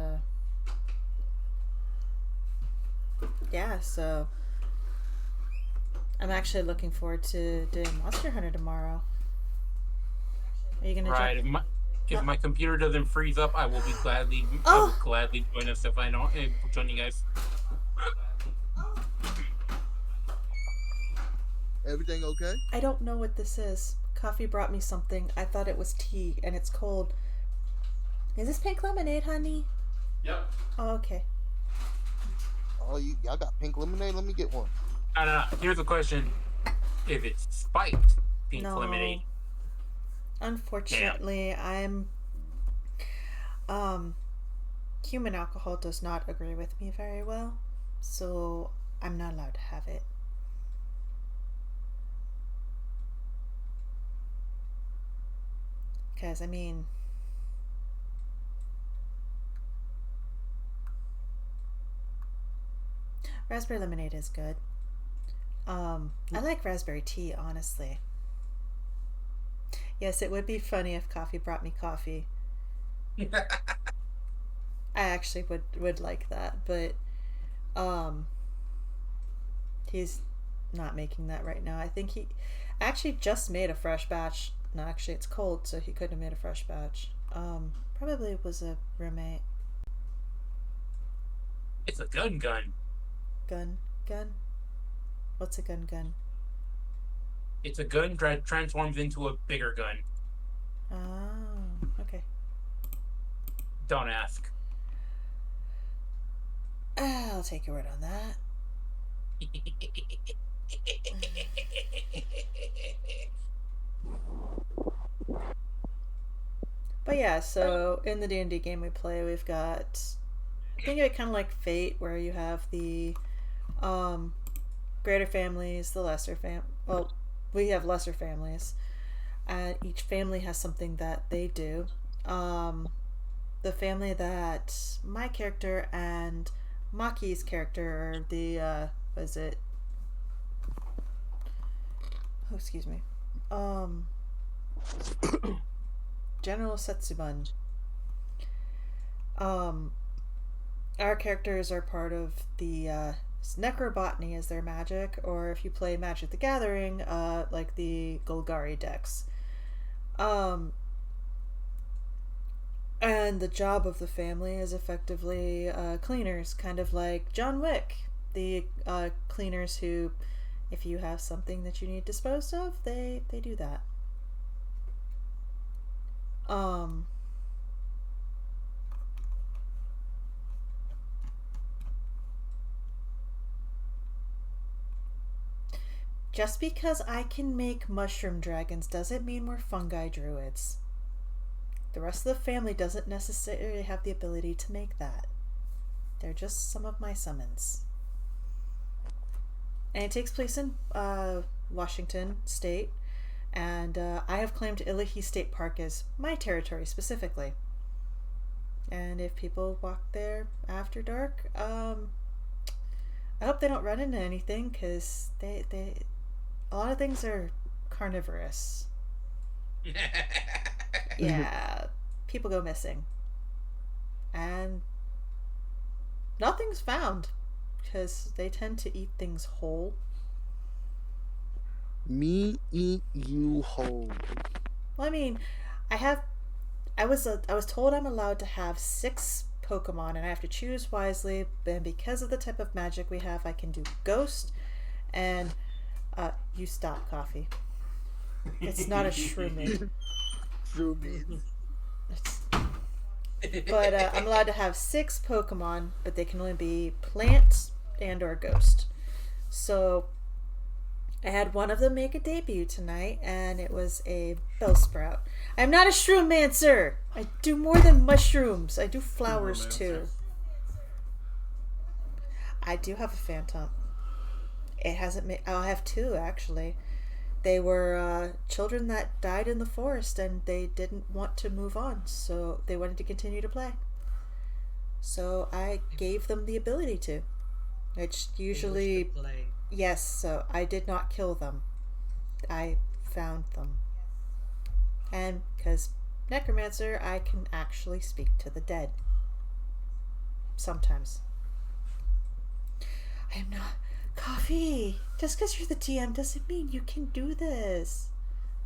yeah, so I'm actually looking forward to doing Monster Hunter tomorrow. Are you gonna if my computer doesn't freeze up, I will be gladly join us if I don't join you guys. Everything okay? I don't know what this is. Coffee brought me something. I thought it was tea, and it's cold. Is this pink lemonade, honey? Yep. Oh, okay. Oh, y'all got pink lemonade? Let me get one. No. Here's the question: if it's spiked pink No. lemonade? Unfortunately, I'm human alcohol does not agree with me very well, so I'm not allowed to have it. Because, I mean, raspberry lemonade is good. I like raspberry tea, honestly. Yes, it would be funny if Coffee brought me coffee. I actually would like that, but he's not making that right now. I think he actually just made a fresh batch. No, actually it's cold, so he couldn't have made a fresh batch. Probably was a roommate. It's a gun. Gun? What's a gun? It's a gun that transforms into a bigger gun. Oh, okay. Don't ask. I'll take your word on that. But yeah, so in the D&D game we play, we've got, think of it kind of like Fate, where you have the greater families, the lesser well, we have lesser families, and each family has something that they do. The family that my character and Maki's character are the was it? Oh, excuse me. General Setsuban. Our characters are part of the Necrobotany is their magic, or if you play Magic the Gathering, like the Golgari decks. And the job of the family is effectively cleaners, kind of like John Wick. The cleaners who, if you have something that you need disposed of, they do that. Just because I can make mushroom dragons doesn't mean we're fungi druids. The rest of the family doesn't necessarily have the ability to make that. They're just some of my summons. And it takes place in Washington State. And I have claimed Ilahi State Park as my territory specifically. And if people walk there after dark, I hope they don't run into anything, because they a lot of things are carnivorous. Yeah, people go missing. And nothing's found, because they tend to eat things whole. Me eat you whole. Well, I mean, I was told I'm allowed to have 6 Pokemon, and I have to choose wisely. And because of the type of magic we have, I can do Ghost, and you stop, Coffee. It's not a Shroomy. Shroomies. But I'm allowed to have 6 Pokemon, but they can only be plants and or Ghost. So I had one of them make a debut tonight, and it was a Bellsprout. I'm not a Shroomancer! I do more than mushrooms. I do flowers too. I do have a Phantom. It hasn't made... I'll have 2, actually. They were children that died in the forest, and they didn't want to move on, so they wanted to continue to play. So I gave them the ability to, which usually... Yes, so I did not kill them. I found them. And because Necromancer, I can actually speak to the dead. Sometimes. I am not... Coffee! Just because you're the DM doesn't mean you can do this.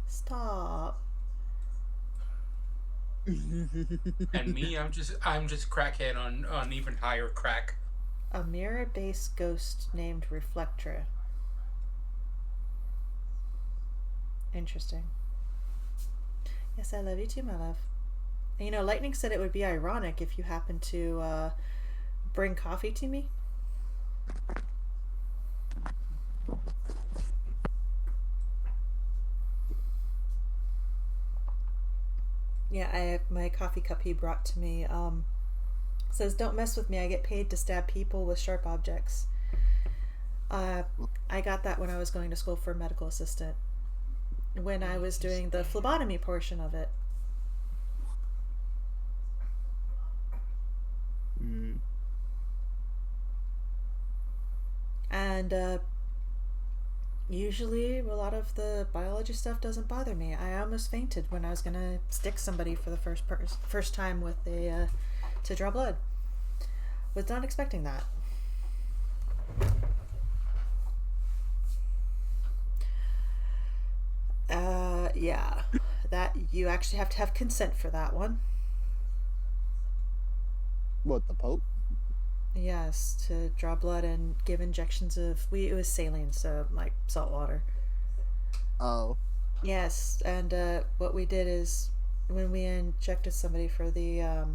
Stop. And me, I'm just crackhead on even higher crack. A mirror-based ghost named Reflectra. Interesting. Yes, I love you too, my love. And, you know, Lightning said it would be ironic if you happened to bring coffee to me. Yeah, my coffee cup he brought to me says, "Don't mess with me. I get paid to stab people with sharp objects." I got that when I was going to school for a medical assistant, when I was doing the phlebotomy portion of it. And usually a lot of the biology stuff doesn't bother me. I almost fainted when I was gonna stick somebody for the first time with a to draw blood. Was not expecting that. Yeah, that you actually have to have consent for that one. What, the Pope? Yes, to draw blood and give injections of... it was saline, so, like, salt water. Oh. Yes, and what we did is, when we injected somebody for the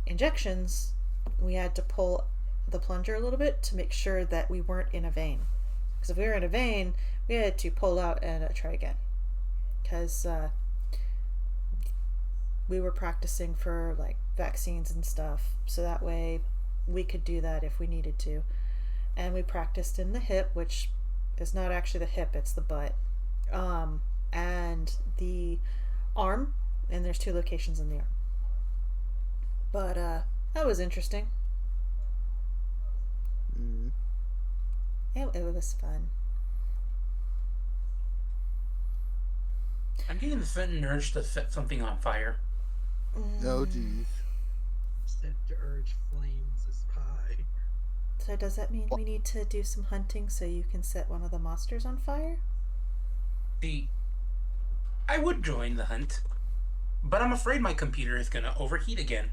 injections, we had to pull the plunger a little bit to make sure that we weren't in a vein. Because if we were in a vein, we had to pull out and try again. Because we were practicing for, like, vaccines and stuff, so that way we could do that if we needed to. And we practiced in the hip, which is not actually the hip, it's the butt, and the arm, and there's 2 locations in the arm. But that was interesting. It was fun. I'm getting the sudden urge to set something on fire. Oh, jeez. Set to urge flames as pie. So does that mean we need to do some hunting so you can set one of the monsters on fire? I would join the hunt, but I'm afraid my computer is going to overheat again.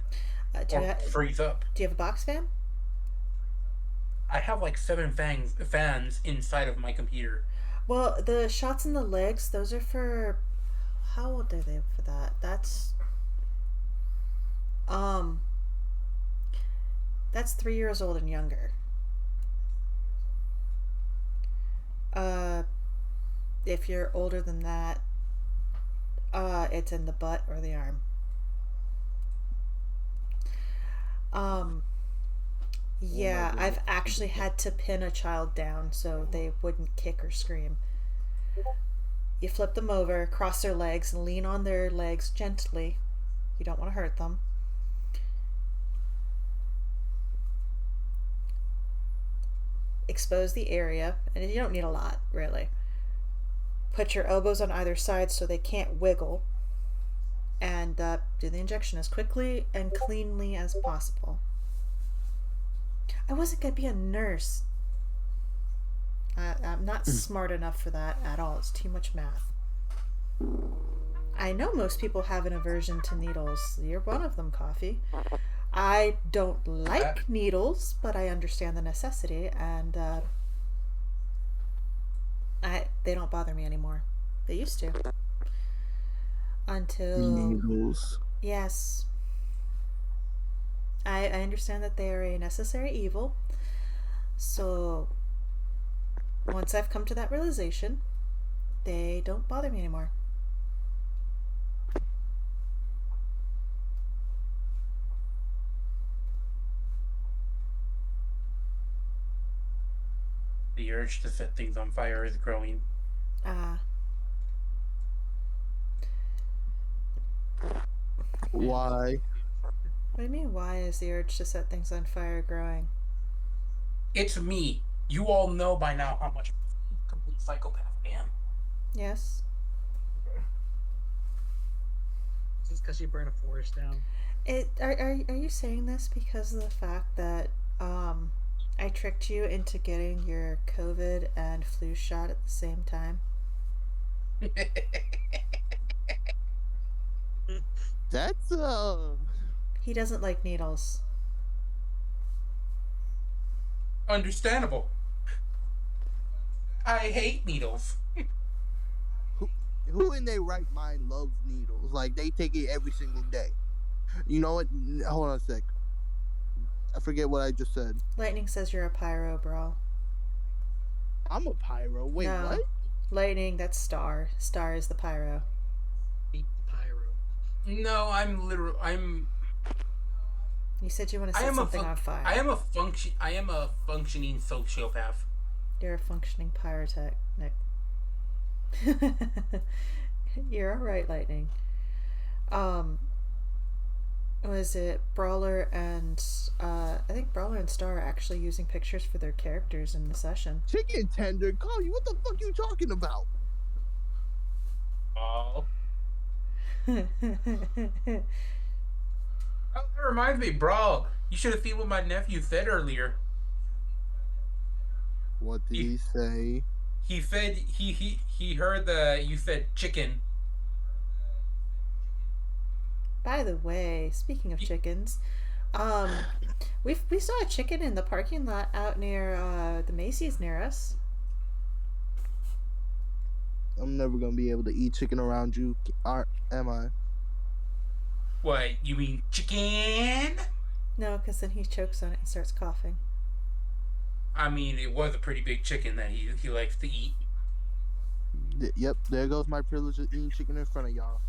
Freeze up. Do you have a box fan? I have like 7 fans inside of my computer. Well, the shots in the legs, those are for... How old are they for that? That's 3 years old and younger. If you're older than that, it's in the butt or the arm. Yeah, I've actually had to pin a child down so they wouldn't kick or scream. You flip them over, cross their legs, and lean on their legs gently. You don't want to hurt them. Expose the area, and you don't need a lot, really. Put your elbows on either side so they can't wiggle, and do the injection as quickly and cleanly as possible. I wasn't going to be a nurse. I'm not smart enough for that at all. It's too much math. I know most people have an aversion to needles. You're one of them, Coffee. I don't like needles, but I understand the necessity, and they don't bother me anymore. They used to. Until... Needles. Yes. I understand that they are a necessary evil. So, once I've come to that realization, they don't bother me anymore. The urge to set things on fire is growing. Why? What do you mean, why is the urge to set things on fire growing? It's me. You all know by now how much of a complete psychopath I am. Yes. Just because you burn a forest down. Are you saying this because of the fact that I tricked you into getting your COVID and flu shot at the same time? That's He doesn't like needles. Understandable. I hate needles. who in their right mind loves needles? Like, they take it every single day. You know what? Hold on a sec. I forget what I just said. Lightning says you're a pyro, bro. I'm a pyro. Wait, No. what? Lightning, that's Star. Star is the pyro. Beat the pyro. No, I'm. You said you want to set something on fire. I am a functioning sociopath. You're a functioning pyrotechnic. You're alright, Lightning. Was it Brawler and I think Brawler and Star are actually using pictures for their characters in the session. Chicken tender, call you. What the fuck you talking about? Oh. Oh, that reminds me, bro. You should have seen what my nephew said earlier. What did he say? He said he heard you said chicken. By the way, speaking of chickens, we saw a chicken in the parking lot out near the Macy's near us. I'm never gonna be able to eat chicken around you, am I? What, you mean chicken? No, because then he chokes on it and starts coughing. I mean, it was a pretty big chicken that he likes to eat. Yep, there goes my privilege of eating chicken in front of y'all.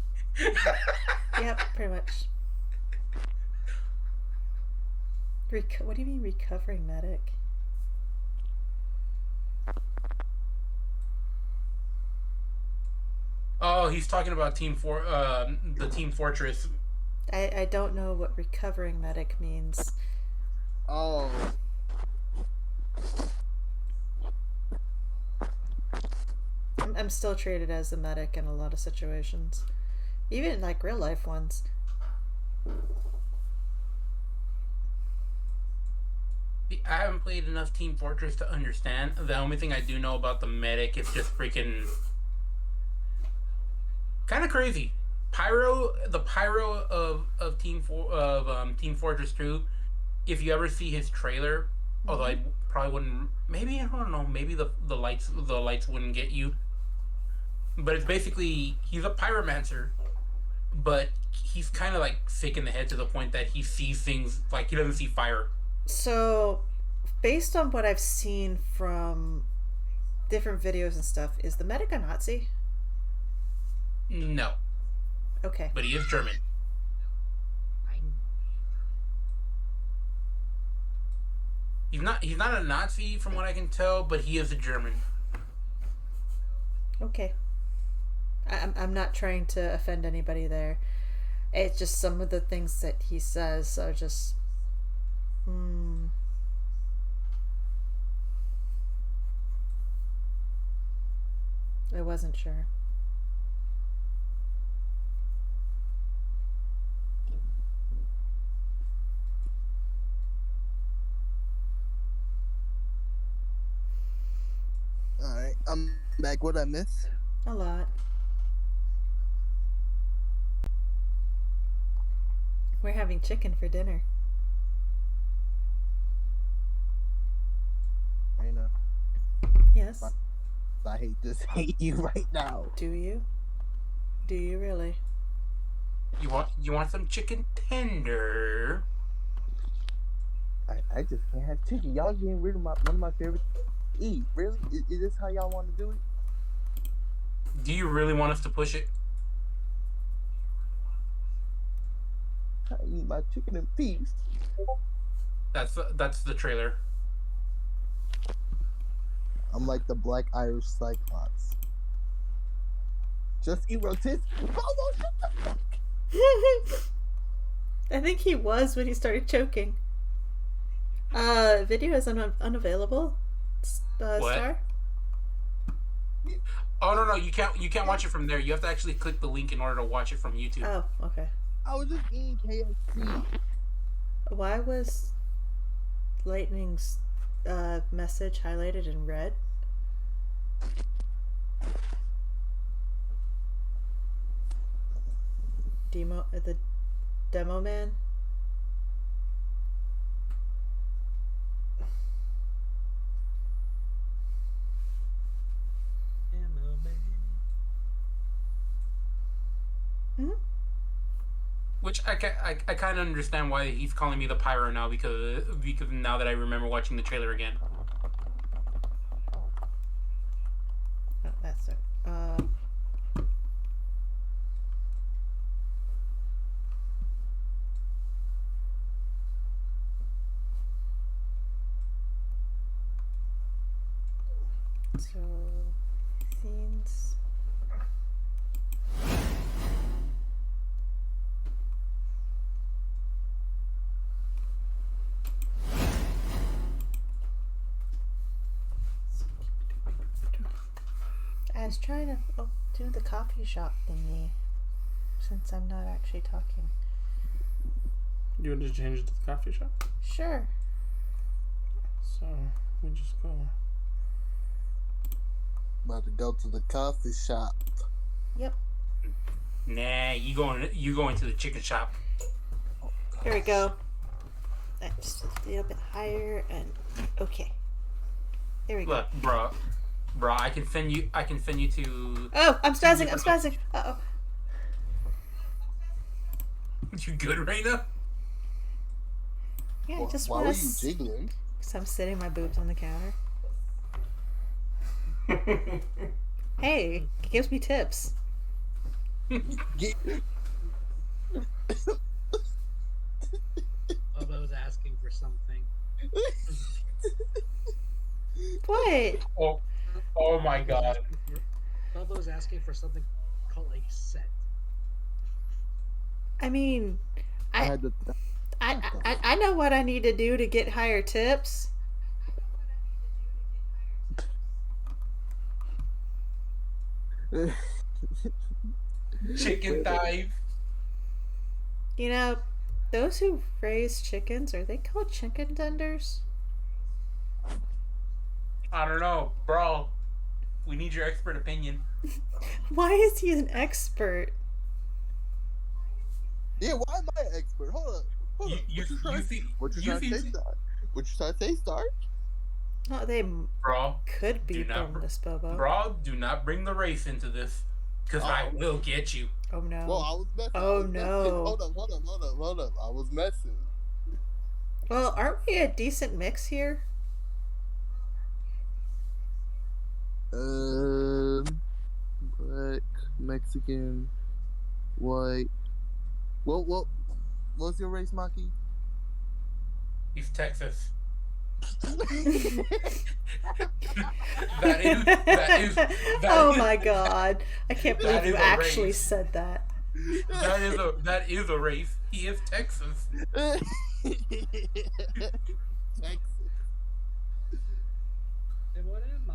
Yep, pretty much. What do you mean recovering medic? Oh, he's talking about the Team Fortress. I don't know what recovering medic means. Oh. I'm still treated as a medic in a lot of situations. Even like real life ones. I haven't played enough Team Fortress to understand. The only thing I do know about the medic is just freaking kind of crazy. The pyro of Team Fortress 2. If you ever see his trailer, although I probably wouldn't. Maybe I don't know. Maybe the lights wouldn't get you. But it's basically he's a pyromancer, but he's kind of like sick in the head to the point that he sees things like he doesn't see fire. So, based on what I've seen from different videos and stuff, is the medic a Nazi? No. Okay. But he is German. He's not a Nazi from what I can tell, but he is a German. Okay. I'm not trying to offend anybody there. It's just some of the things that he says are just. I wasn't sure. Alright, I'm back. What I miss? A lot. We're having chicken for dinner. Raina, Yes. I hate you right now. Do you? Do you really? You want some chicken tender? I just can't have chicken. Y'all getting rid of one of my favorite to eat. Really? Is this how y'all want to do it? Do you really want us to push it? I eat my chicken in peace. That's the trailer. I'm like the Black Irish Cyclops. Just eat rotisserie. Bobo, shut the fuck. I think he was when he started choking. Video is unavailable. What? Star? Oh no, you can't watch it from there. You have to actually click the link in order to watch it from YouTube. Oh, okay. I was just eating KFC. Why was Lightning's message highlighted in red? The demo man? Hmm? Which I kind of understand why he's calling me the pyro now because now that I remember watching the trailer again. Oh, that's it. So, scenes. I was trying to do the coffee shop thingy since I'm not actually talking. You want to change it to the coffee shop? Sure. So we just go. About to go to the coffee shop. Yep. Nah, you going to the chicken shop. Here we go. Just a little bit higher and okay. There we go. Look, bro, I can send you to. Oh, I'm spazzing. Uh-oh. You good, Raina? Yeah, I just Why want were you jiggling? Because I'm sitting my boobs on the counter. Hey, it gives me tips. Bobo's asking for something. What? Oh my god. Bobo's asking for something called a set. I mean, I had to. I know what I need to do to get higher tips. Chicken dive. You know, those who raise chickens, are they called chicken tenders? I don't know, bro. We need your expert opinion. Why is he an expert? Yeah, why am I an expert? Hold up. You What you trying to say, Star? What you trying to say, Star? No, they bro. could be do not- from this Bobo. Bro, do not bring the race into this, because I will get you. Oh no. Well, I was messing. Oh, no. Hold up. I was messing. Well, aren't we a decent mix here? Black, Mexican, white. What's your race, Maki? He's Texas. Oh my god. I can't believe That you is a actually race. said that. That is a race. He is Texas. Texas. And what am I?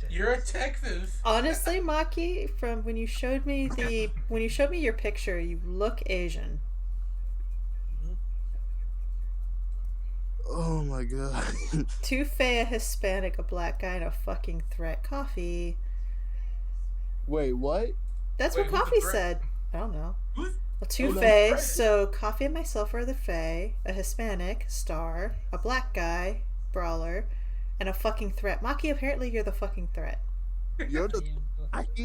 You're a Texas. Honestly, Maki, from when you showed me your picture, you look Asian. Oh my god. Two Fae, a Hispanic, a black guy, and a fucking threat. Coffee. Wait, what? That's Wait, what who's the Coffee threat? said. I don't know. Who's Well, two Who's the Fae, threat? so Coffee and myself are the Fae, a Hispanic, Star, a black guy, Brawler, and a fucking threat. Maki, apparently you're the fucking threat. You're the.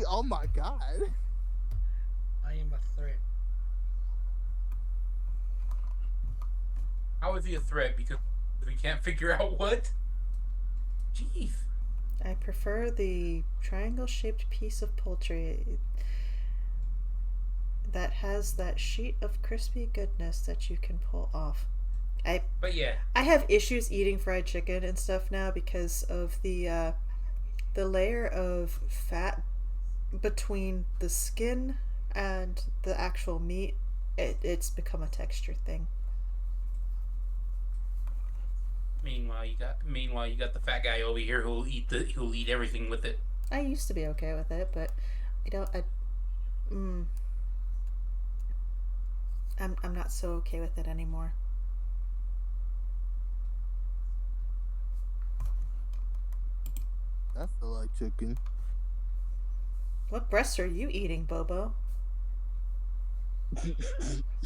Oh my god. I am a threat. How is he a threat? Because we can't figure out what? Jeez. I prefer the triangle-shaped piece of poultry that has that sheet of crispy goodness that you can pull off. But yeah. I have issues eating fried chicken and stuff now because of the layer of fat between the skin and the actual meat. It's become a texture thing. Meanwhile, you got the fat guy over here who'll eat everything with it. I used to be okay with it, but I'm not so okay with it anymore. I feel like chicken. What breasts are you eating, Bobo?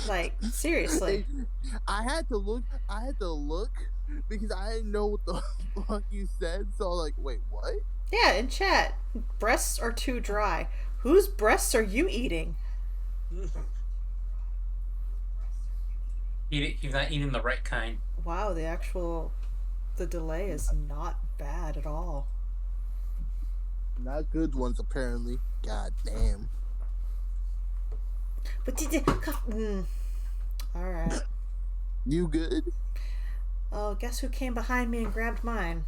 Like, seriously. I had to look because I didn't know what the fuck you said. So I was like, wait, what? Yeah, in chat. Breasts are too dry. Whose breasts are you eating? He's not eating the right kind. Wow, the delay is not bad at all. Not good ones, apparently. God damn. But alright. You good? Oh, guess who came behind me and grabbed mine?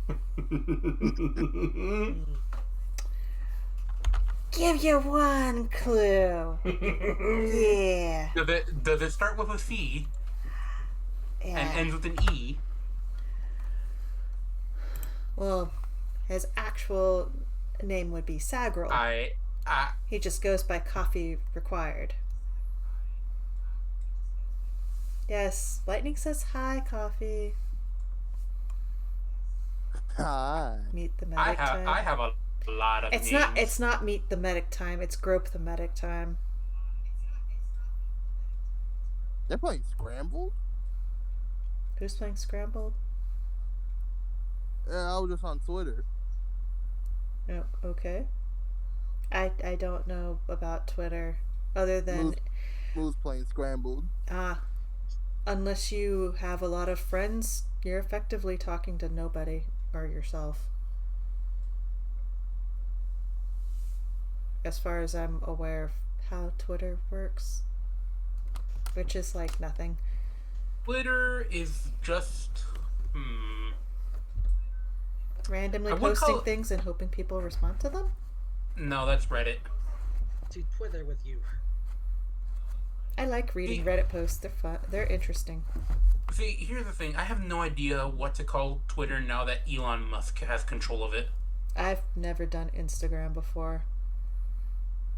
Give you one clue. Yeah. Does it start with a C Yeah. and ends with an E? Well, his actual name would be Sagril. He just goes by Coffee Required. Yes, Lightning says hi, Coffee. Hi. Meet the medic time. I have a lot of names. It's not Meet the Medic time, it's Grope the Medic time. They're playing Scrambled? Who's playing Scrambled? Yeah, I was just on Twitter. Oh, okay. I don't know about Twitter other than Who's playing Scrambled? unless you have a lot of friends, you're effectively talking to nobody or yourself. As far as I'm aware of how Twitter works, which is like nothing. Twitter is just Randomly I would posting call- things and hoping people respond to them? No, that's Reddit. To Twitter with you. I like reading Reddit posts. They're fun. They're interesting. See, here's the thing. I have no idea what to call Twitter now that Elon Musk has control of it. I've never done Instagram before.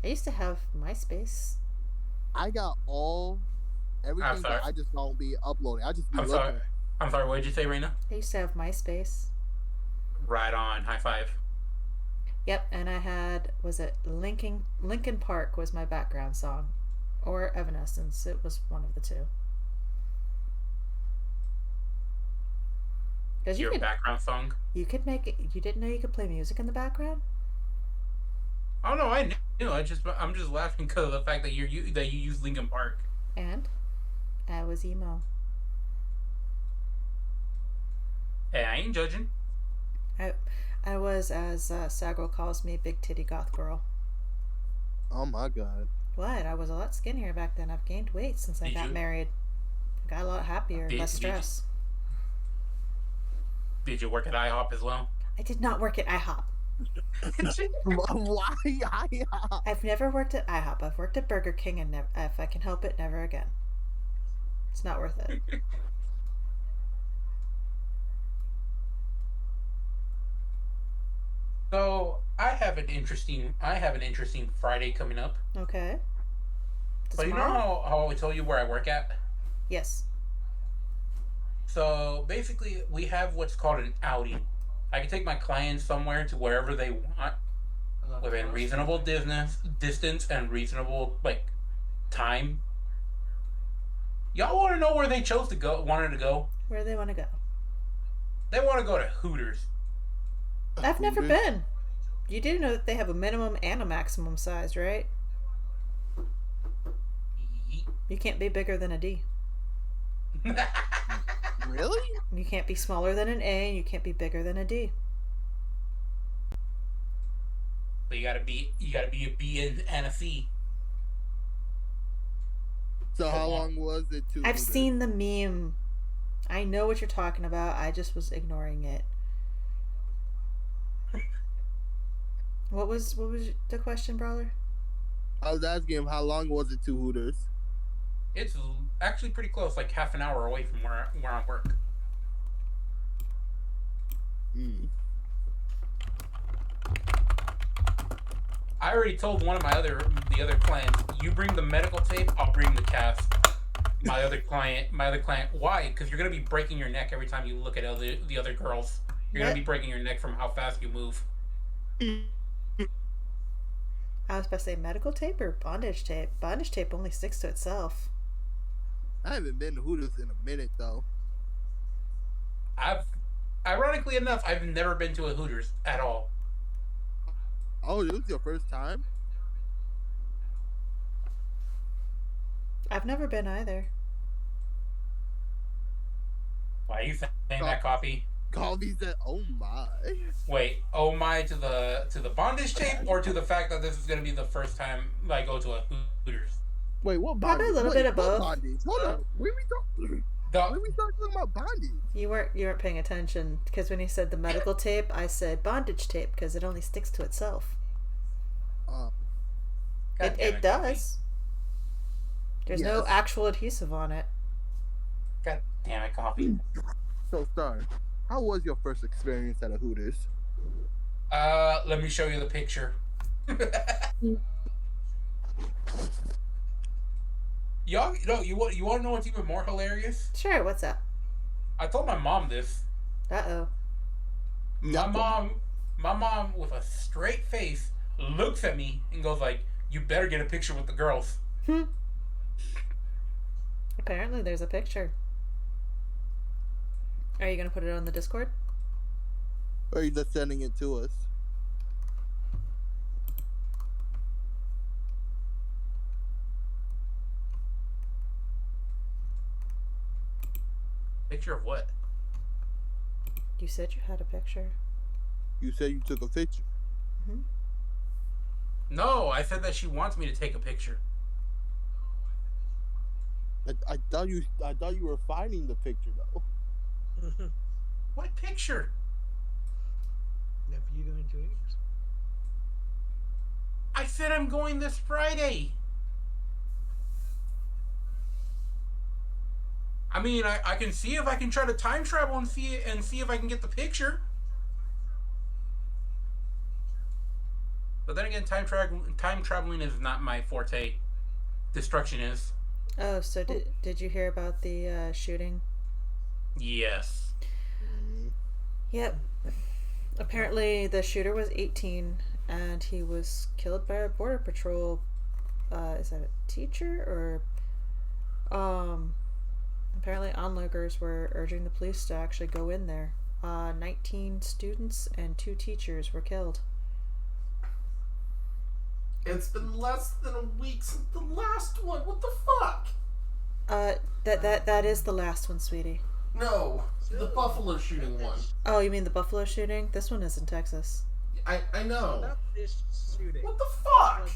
I used to have MySpace. I got everything, sorry. but I just don't be uploading. I just be I'm looking. sorry. I'm sorry. What did you say, Raina? I used to have MySpace. Right on. High five. Yep, and I had, was it Linkin Park was my background song, or Evanescence. It was one of the two. Because Your background song? you could make it. You didn't know you could play music in the background? Oh no, I knew. I'm just laughing because of the fact that you use Linkin Park. And I was emo. Hey, I ain't judging. I was, as Sagril calls me, big titty goth girl. Oh my god. What? I was a lot skinnier back then. I've gained weight since I got married. I got a lot happier, less stress. Did you work at IHOP as well? I did not work at IHOP. Why IHOP? I've never worked at IHOP. I've worked at Burger King, and if I can help it, never again. It's not worth it. So I have an interesting Friday coming up. Okay. So you know how I told you where I work at? Yes. So basically, we have what's called an outing. I can take my clients somewhere to wherever they want within reasonable distance and reasonable time. Y'all want to know where they wanted to go? Where do they want to go? They want to go to Hooters. I've never been. You do know that they have a minimum and a maximum size, right? You can't be bigger than a D. Really? You can't be smaller than an A, and you can't be bigger than a D. But you gotta be a B and a C. So how long was it to? I've seen the meme. I know what you're talking about. I just was ignoring it. What was the question, Brawler? I was asking him how long was it to Hooters. It's actually pretty close, like half an hour away from where I work. Mm. I already told one of the other clients, you bring the medical tape, I'll bring the cast. My other client, why? Because you're gonna be breaking your neck every time you look at the other girls. You're gonna be breaking your neck from how fast you move. I was about to say medical tape or bondage tape. Bondage tape only sticks to itself. I haven't been to Hooters in a minute though. Ironically enough, I've never been to a Hooters at all. Oh, it was your first time? I've never been either. Why are you saying that, Coffee? Coffee said, "Oh my." Wait, oh my to the bondage tape, or to the fact that this is gonna be the first time I go to a Hooters? Wait, what bondage? Probably a little bit of both. Bondage? Hold on. When we start talking about bondage? You weren't paying attention, because when he said the medical tape, I said bondage tape because it only sticks to itself. It does. There's no actual adhesive on it. God damn it, Coffee. So, Star, how was your first experience at a Hooters? Let me show you the picture. Y'all, you want to know what's even more hilarious? Sure, what's up? I told my mom this. Uh-oh. My mom with a straight face looks at me and goes like, "You better get a picture with the girls." Apparently there's a picture. Are you going to put it on the Discord? Or are you just sending it to us? Picture of what? You said you had a picture. You said you took a picture. Mm-hmm. No, I said that she wants me to take a picture. I thought you were finding the picture though. What picture? If you going to it? I said I'm going this Friday. I mean, I can see if I can try to time travel and see if I can get the picture. But then again, time traveling is not my forte. Destruction is. Oh, so did you hear about the shooting? Yes. Yep. Apparently, the shooter was 18, and he was killed by a border patrol. Is that a teacher or? Apparently, onlookers were urging the police to actually go in there. 19 students and 2 teachers were killed. It's been less than a week since the last one. What the fuck? That is the last one, sweetie. No, the Buffalo shooting one. Oh, you mean the Buffalo shooting? This one is in Texas. I know. Not this shooting. What the fuck?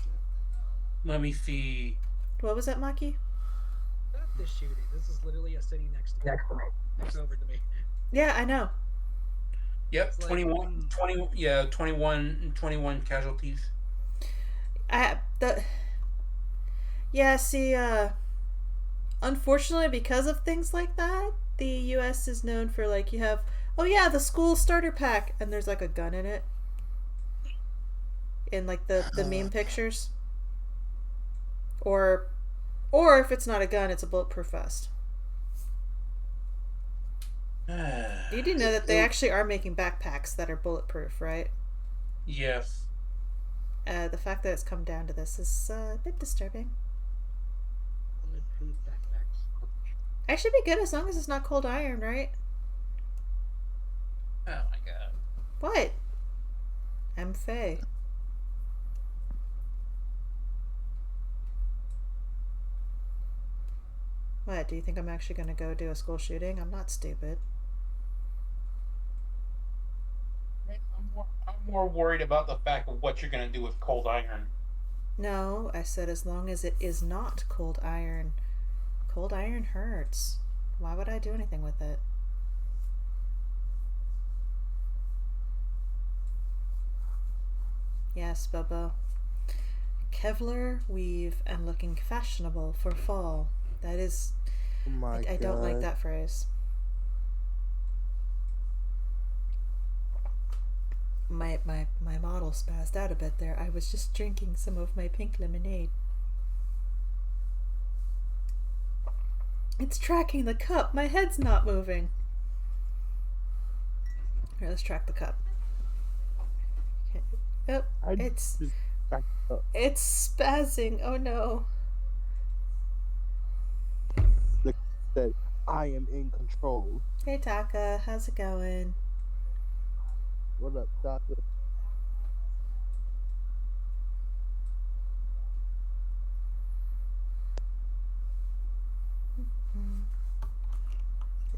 Let me see. What was that, Maki? Not this shooting. This is literally a city next to me. Next over to me. Yeah, I know. Yep, It's like 21, 20, yeah, 21 casualties. The yeah. See, unfortunately, because of things like that, the U.S. is known for like you have. Oh yeah, the school starter pack, and there's like a gun in it, in like the meme pictures, or if it's not a gun, it's a bulletproof vest. You do know that they actually are making backpacks that are bulletproof, right? Yes. The fact that it's come down to this is a bit disturbing. bulletproof backpacks. I should be good as long as it's not cold iron, right? Oh my god. What? I'm Faye. What? Do you think I'm actually gonna go do a school shooting? I'm not stupid. I'm more worried about the fact of what you're gonna do with cold iron. No, I said as long as it is not cold iron. Cold iron hurts. Why would I do anything with it? Yes, Bobo. Kevlar, weave, and looking fashionable for fall. That is. Oh my I don't like God. that phrase. My model spazzed out a bit there. I was just drinking some of my pink lemonade. It's tracking the cup. My head's not moving. Here, let's track the cup. Okay. Oh, I it's just backed up. spazzing. Oh no. Said, I am in control. Hey Taka, how's it going? What up, doctor?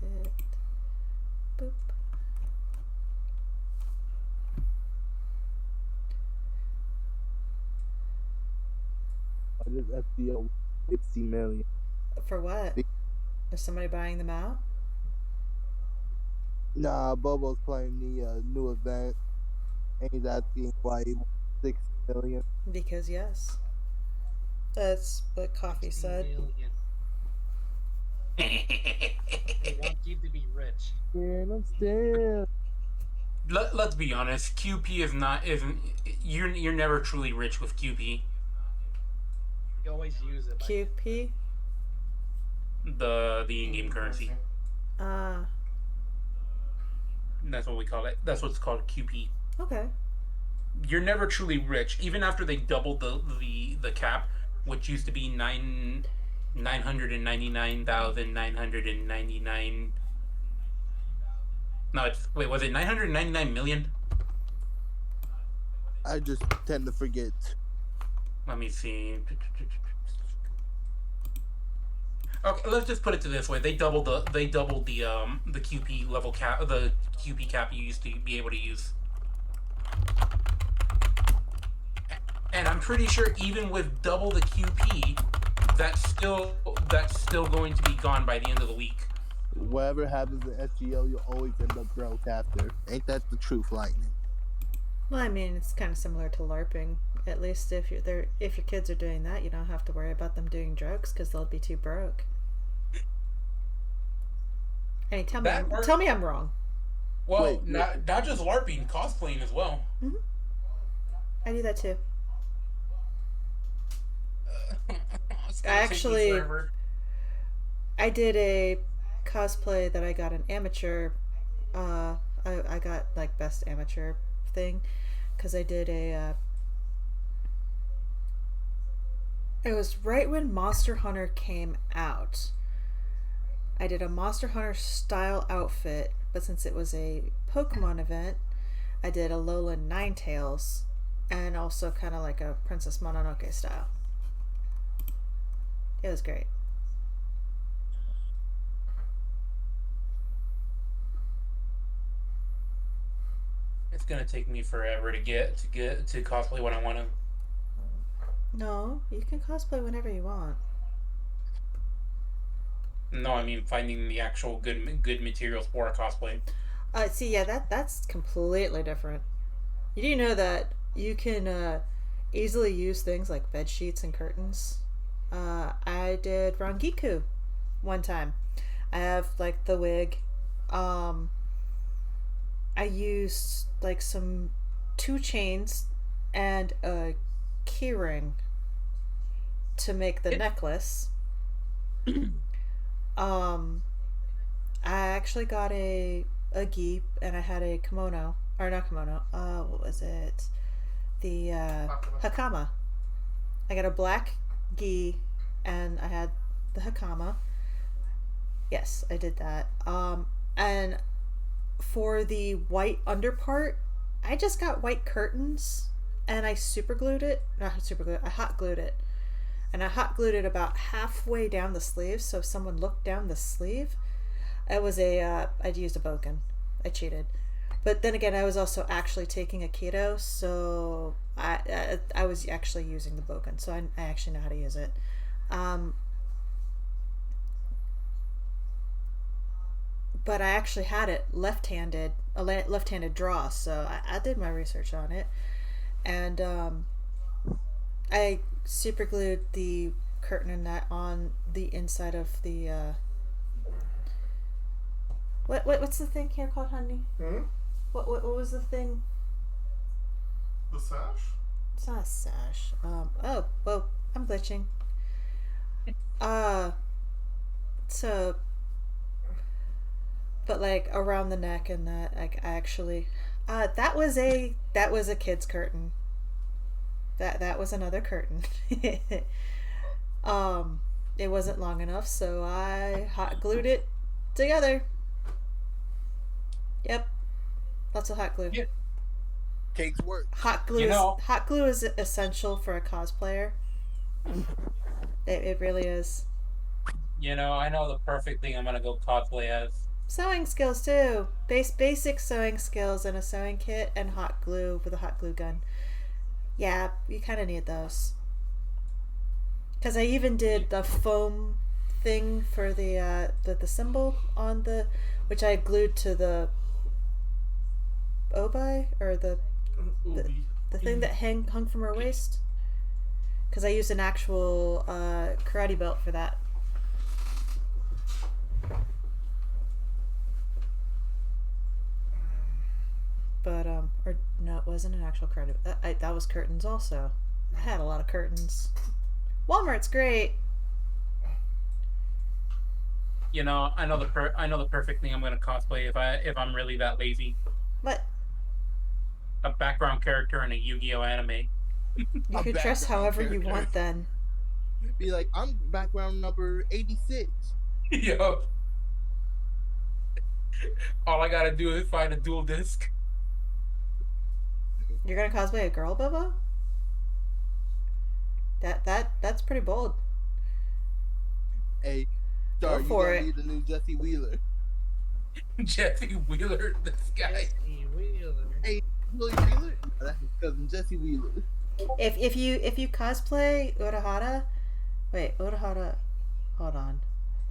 Good. Boop. What is FBO 60 million? For what? Is somebody buying them out? Nah, Bobo's playing the new event, and he's asking why he wants 60 million. Because yes. That's what Coffee 60 said. million. They want you to be rich. And I'm still. Let's be honest. QP isn't you're never truly rich with QP. You always use it. QP? The in-game currency. That's what we call it. That's what's called QP. Okay. You're never truly rich, even after they doubled the cap, which used to be 999,999. No, it's wait, was it 999 million? I just tend to forget. Let me see. Okay, let's just put it to this way: they doubled the QP level cap, the QP cap you used to be able to use. And I'm pretty sure even with double the QP, that's still going to be gone by the end of the week. Whatever happens in SGL, you'll always end up broke after. Ain't that the truth, Lightning? Well, I mean, it's kind of similar to LARPing. At least if your kids are doing that, you don't have to worry about them doing drugs because they'll be too broke. Hey, tell me I'm wrong. Well, Wait, not just LARPing, cosplaying as well. Mm-hmm. I do that too. I did a cosplay that I got an amateur. I got like best amateur thing because I did a. It was right when Monster Hunter came out. I did a Monster Hunter style outfit, but since it was a Pokemon event, I did a Lola Ninetales and also kind of like a Princess Mononoke style. It was great. It's gonna take me forever to get to cosplay when I want to. No, you can cosplay whenever you want. No, I mean finding the actual good materials for a cosplay. See, yeah, that's completely different. You do know that you can easily use things like bed sheets and curtains. I did Rangiku one time. I have like the wig. Um, I used like some 2 chains and a keyring to make the necklace. um, I actually got a gi and I had a kimono or not kimono. What was it? The hakama. I got a black gi and I had the hakama. Yes, I did that. And for the white underpart, I just got white curtains and I super glued it. Not super glued. I hot glued it, and I hot glued it about halfway down the sleeve. So if someone looked down the sleeve, it was I'd used a boken. I cheated, but then again, I was also actually taking a keto, so I was actually using the boken, so I actually know how to use it. But I actually had it left-handed, a left-handed draw, so I did my research on it, and I super glued the curtain and that on the inside of the what's the thing here called, honey? What was the thing? The sash? It's not a sash. Oh, well, I'm glitching. So, but like around the neck and that, I actually, that was a kid's curtain. That was another curtain. It wasn't long enough, so I hot glued it together. Yep, lots of hot glue. Yeah. Cakes work. Hot glue. Hot glue is essential for a cosplayer. It really is. I know the perfect thing I'm gonna go cosplay as. Sewing skills too. Basic sewing skills and a sewing kit and hot glue with a hot glue gun. Yeah, you kind of need those. Because I even did the foam thing for the symbol on the, which I glued to the obi or the thing that hung from her waist. Because I used an actual karate belt for that. But or no, it wasn't an actual karate. That was curtains also. I had a lot of curtains. Walmart's great. I know the perfect thing I'm gonna cosplay if I'm really that lazy. What? A background character in a Yu-Gi-Oh anime. You could dress however you want then. Be like, I'm background number 86. Yup. All I gotta do is find a dual disc. You're gonna cosplay a girl, Bubba? That's pretty bold. Hey, Go for it. Be the new Jesse Wheeler. Jesse Wheeler, this guy. Jesse Wheeler. Hey, Willie Wheeler? No, that's his cousin Jesse Wheeler. If you cosplay Urahara, wait, Urahara, hold on.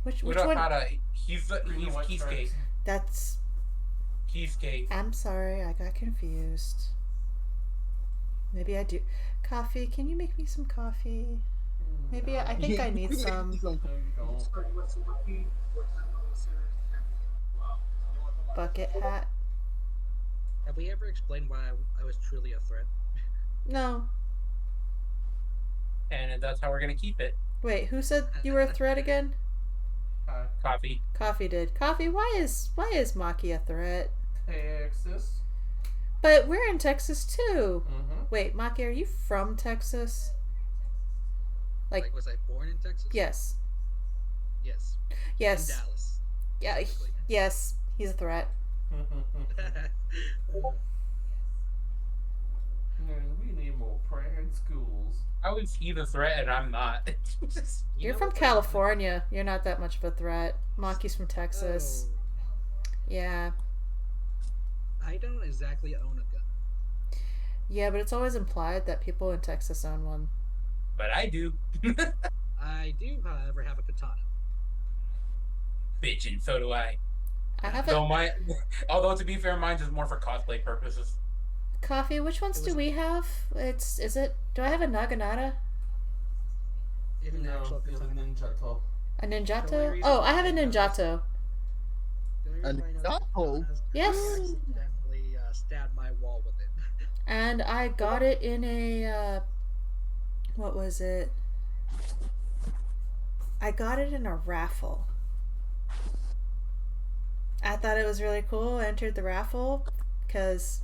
Which one? Urahara, he's Keyscape. That's Keyscape. I'm sorry, I got confused. Maybe I do. Coffee, can you make me some coffee? Maybe I think I need some. Bucket hat. Have we ever explained why I was truly a threat? No. And that's how we're gonna keep it. Wait, who said you were a threat again? Coffee. Coffee did. Coffee, why is Maki a threat? Texas. But we're in Texas too. Mm-hmm. Wait, Maki, are you from Texas? Like, was I born in Texas? Yes. Yes. Yes. In Dallas. Yeah. Yes. He's a threat. We need more praying schools. How is he the threat and I'm not? You're from California. You're not that much of a threat. Maki's from Texas. Oh. Yeah. I don't exactly own a gun. Yeah, but it's always implied that people in Texas own one. But I do. I do, however, have a katana. Bitch, and so do I. I have Though a although to be fair, mine's is more for cosplay purposes. coffee. Which ones It do was- we have? Is it? Do I have a Naginata? Even No, actual you have a katana. Ninjato. A The only Ninjato? reason Oh, I why have a I know this- Ninjato. The only A reason why I know Ninjato? this is Yes. I accidentally stabbed my wall with it. And I got it in a what was it? I got it in a raffle. I thought it was really cool. I entered the raffle because,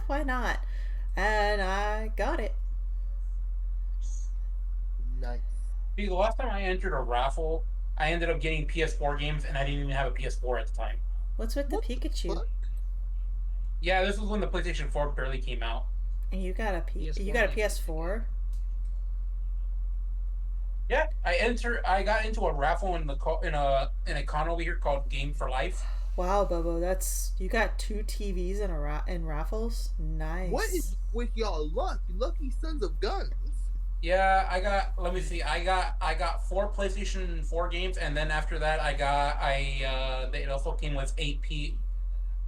why not? And I got it. Nice. See, the last time I entered a raffle, I ended up getting PS4 games, and I didn't even have a PS4 at the time. What's with the What the Pikachu? fuck? Yeah, this was when the PlayStation 4 barely came out. And you got a PS4 you got a games. PS4? Yeah, I got into a raffle in a con over here called Game for Life. Wow, Bobo, that's you got 2 TVs in raffles. Nice. What is with y'all luck? Lucky sons of guns. Yeah, let me see. I got 4 PlayStation 4 games, and then after that it also came with 8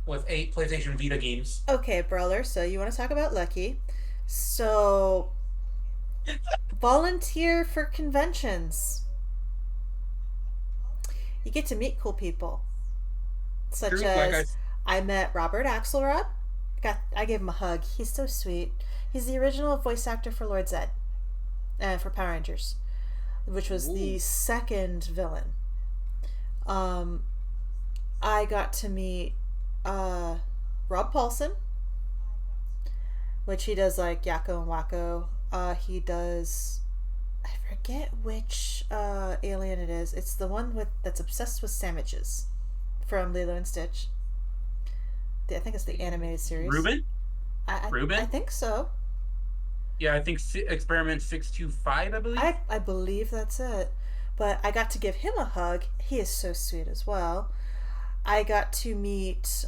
PlayStation Vita games. Okay, Brawler, so you want to talk about Lucky. So volunteer for conventions. You get to meet cool people. Such True, as I met Robert Axelrod. I gave him a hug. He's so sweet. He's the original voice actor for Lord Zed. For Power Rangers, which was the second villain. I got to meet Rob Paulson, which he does like Yakko and Wacko. He does, I forget which alien it is. It's the one that's obsessed with sandwiches from Lilo and Stitch. I think it's the animated series. Ruben? Ruben? I think so. Yeah, I think Experiment 625, I believe. I believe that's it. But I got to give him a hug. He is so sweet as well. I got to meet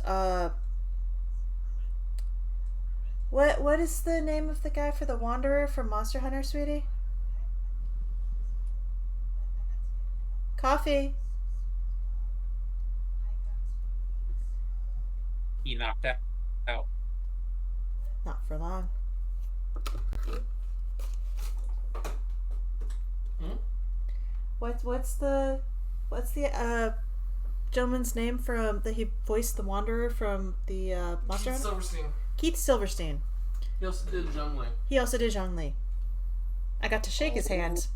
what is the name of the guy for the Wanderer from Monster Hunter, sweetie? Coffee. He knocked that out. Not for long. What's the gentleman's name from that he voiced the Wanderer from the Monster Keith Hunter? Silverstein. Keith Silverstein. He also did Zhongli. He also did Zhongli. I got to shake his hand.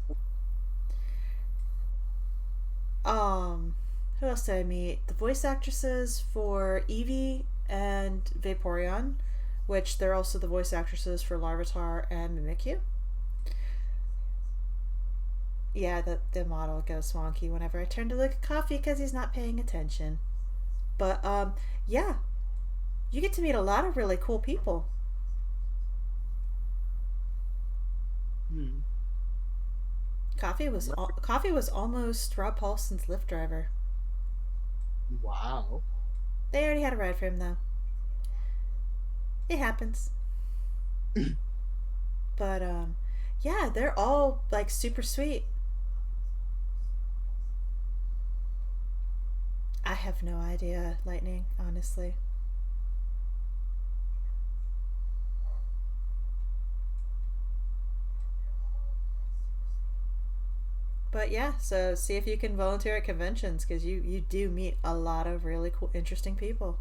Who else did I meet? The voice actresses for Eevee and Vaporeon, which they're also the voice actresses for Larvitar and Mimikyu. Yeah, the model goes wonky whenever I turn to look at Coffee because he's not paying attention. But yeah, you get to meet a lot of really cool people. Coffee was almost Rob Paulson's Lyft driver. Wow. They already had a ride for him though. It happens. But yeah, they're all like super sweet. I have no idea, Lightning, honestly. But yeah, so see if you can volunteer at conventions because you do meet a lot of really cool, interesting people.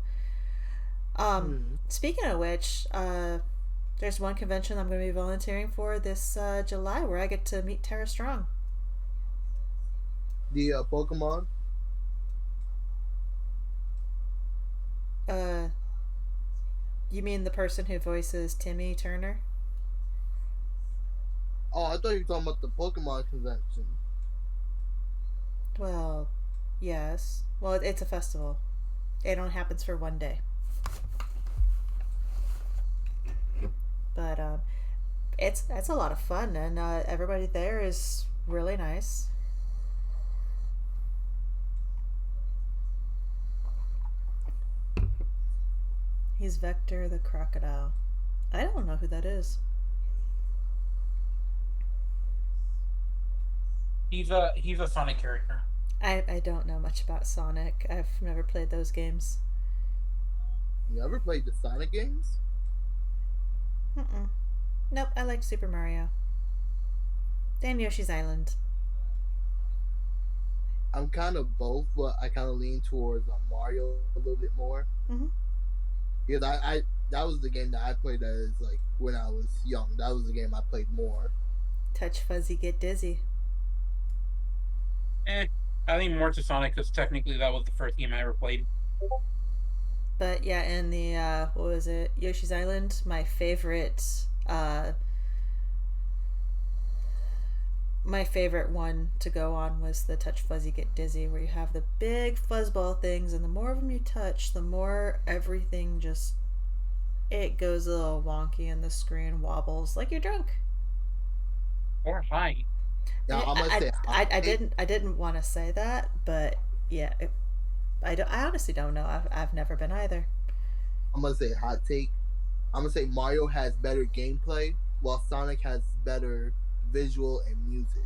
Speaking of which, there's one convention I'm going to be volunteering for this July where I get to meet Tara Strong. The Pokemon. You mean the person who voices Timmy Turner? Oh, I thought you were talking about the Pokemon convention. Well, yes. Well, it's a festival. It only happens for one day. But it's a lot of fun, and everybody there is really nice. He's Vector the crocodile. I don't know who that is. He's a Sonic character. I don't know much about Sonic. I've never played those games. You ever played the Sonic games? Mm-mm. Nope, I like Super Mario. And Yoshi's Island. I'm kind of both, but I kind of lean towards Mario a little bit more. Mm-hmm. Because I that was the game that I played as like when I was young. That was the game I played more. Touch Fuzzy, get dizzy. I think more to Sonic because technically that was the first game I ever played. But yeah, in the what was it? Yoshi's Island, my favorite one to go on was the Touch Fuzzy Get Dizzy, where you have the big fuzzball things, and the more of them you touch, the more everything just it goes a little wonky and the screen wobbles like you're drunk. Or high. Yeah, I'm gonna say I didn't want to say that, but yeah, I honestly don't know. I've never been either. I'm gonna say hot take. I'm gonna say Mario has better gameplay, while Sonic has better visual and music.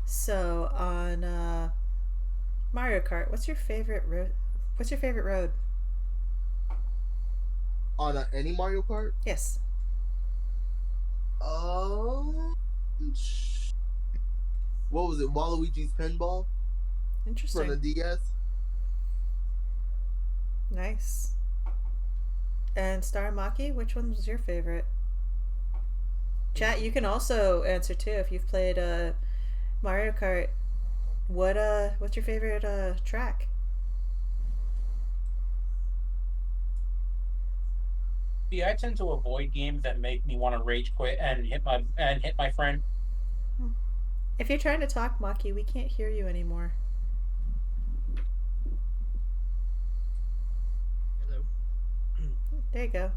So on Mario Kart, what's your favorite road? What's your favorite road? On any Mario Kart, Yes. What was it? Waluigi's Pinball for Interesting. the DS. Nice. And Staramaki, which one was your favorite? Chat, you can also answer too if you've played Mario Kart. What's your favorite track? See, I tend to avoid games that make me want to rage quit and hit my friend. If you're trying to talk, Maki, we can't hear you anymore. Hello. There you go.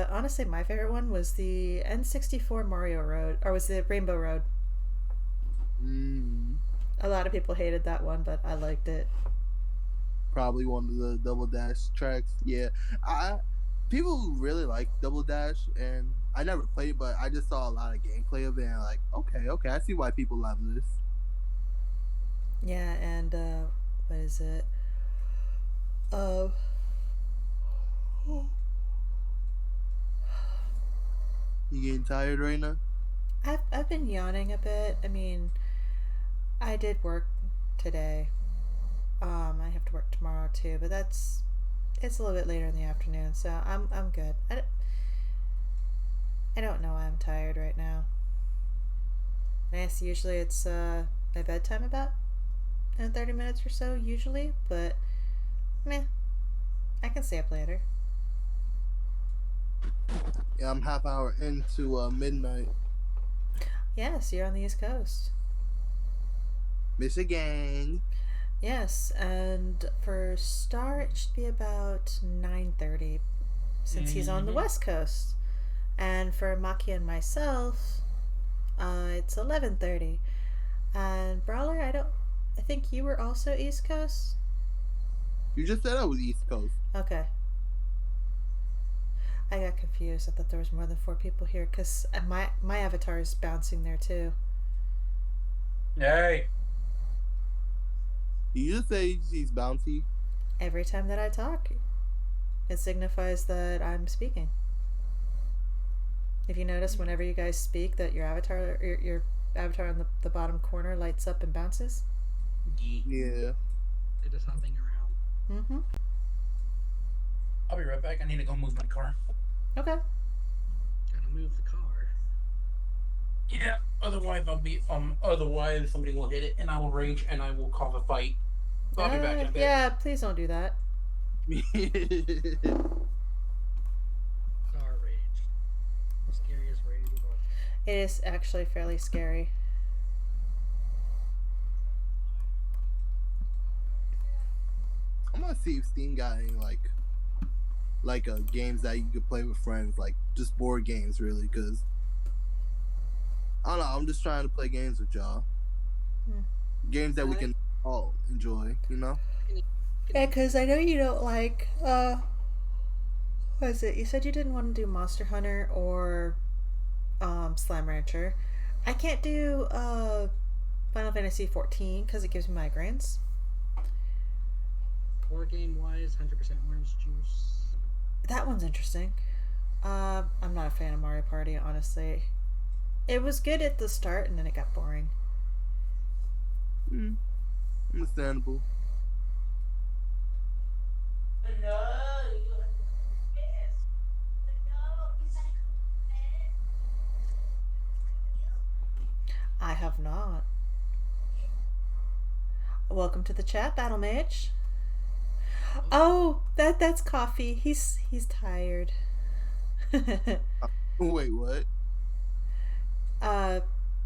Honestly, my favorite one was the N64 Mario Road, or was it Rainbow Road? A lot of people hated that one, but I liked it. Probably one of the Double Dash tracks. Yeah, people really like Double Dash, and I never played it, but I just saw a lot of gameplay of it, and I'm like, okay, I see why people love this. Yeah, and what is it? You getting tired, Raina? I've been yawning a bit. I mean, I did work today. I have to work tomorrow too, but it's a little bit later in the afternoon, so I'm good. I don't know why I'm tired right now. Yes, usually it's my bedtime about in 30 minutes or so usually, but meh, I can stay up later. Yeah, I'm half hour into midnight. Yes, you're on the East Coast. Michigan. Yes, and for Star it should be about 9:30 since he's on the West Coast. And for Maki and myself, it's 11:30. And Brawler, I think you were also East Coast? You just said I was East Coast. Okay. I got confused. I thought there was more than 4 people here because my avatar is bouncing there too. Hey. Did you just say she's bouncy? Every time that I talk, it signifies that I'm speaking. If you notice, whenever you guys speak, that your avatar on the bottom corner lights up and bounces. Yeah. They're just hopping around. Mm-hmm. I'll be right back. I need to go move my car. Okay. Gotta move the car. Yeah. Otherwise somebody will hit it and I will rage and I will cause a fight. So I'll be back in a bit. Yeah, please don't do that. Car rage. Scariest rage of all. It is actually fairly scary. I'm gonna see if Steam got any games that you could play with friends, like just board games, really, because I don't know. I'm just trying to play games with y'all. Games that we can all enjoy, you know. Yeah, because I know you don't like. What is it? You said you didn't want to do Monster Hunter or Slam Rancher. I can't do Final Fantasy 14 because it gives me migraines. Board game wise, 100% orange juice. That one's interesting. I'm not a fan of Mario Party, honestly. It was good at the start and then it got boring. Understandable. I have not. Welcome to the chat, Battle Mage. Oh, that's Coffee. He's tired. Wait, what?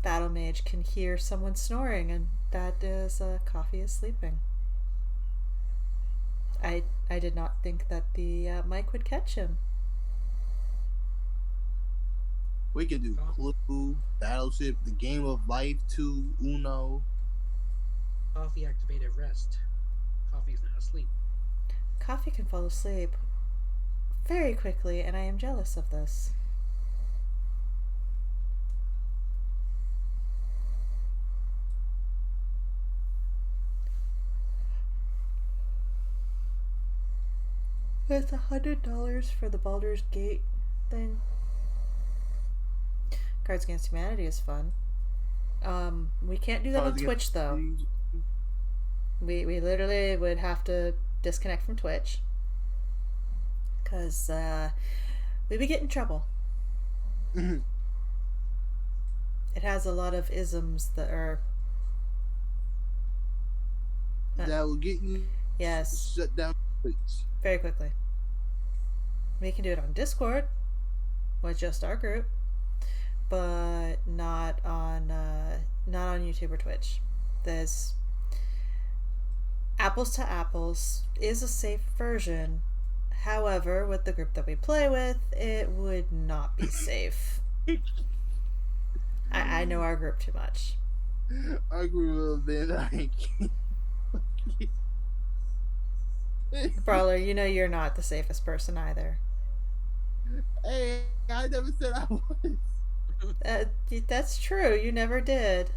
Battle Mage can hear someone snoring, and that is Coffee is sleeping. I did not think that the mic would catch him. We could do Clue, Battleship, The Game of Life 2, Uno. Coffee activated rest. Coffee's not asleep. Coffee can fall asleep very quickly, and I am jealous of this. It's $100 for the Baldur's Gate thing. Cards Against Humanity is fun. We can't do that on Twitch though. We literally would have to disconnect from Twitch because we'd be getting in trouble. It has a lot of isms that are that will get you shut down Twitch very quickly. We can do it on Discord with just our group, but not on YouTube or Twitch. There's apples to apples is a safe version. However, with the group that we play with, it would not be safe. I know our group too much. Our group will be like Brawler, you know you're not the safest person either. Hey, I never said I was. That's true. You never did.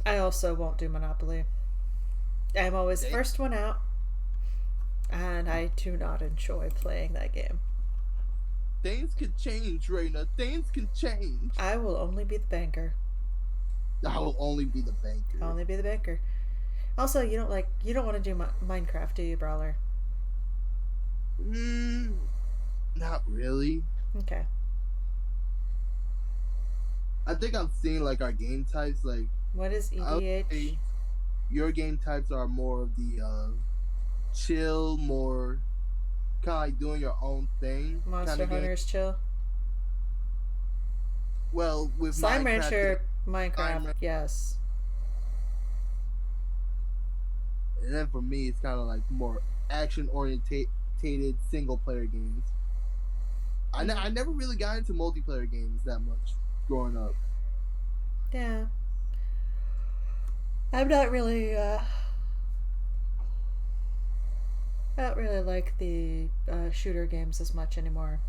I also won't do Monopoly. I'm always the first one out, and I do not enjoy playing that game. Things can change, Raina. Things can change. I will only be the banker. I will only be the banker. Only be the banker. Also, you don't want to do Minecraft, do you, Brawler? Not really. Okay. I think I'm seeing like our game types. Like, what is EDH? Your game types are more of the chill, more kind of like doing your own thing. Monster Hunters chill. Well, with Slime Rancher, Minecraft, yes. And then for me, it's kind of like more action orientated single player games. I never really got into multiplayer games that much growing up. Yeah. I'm not really I don't really like the shooter games as much anymore.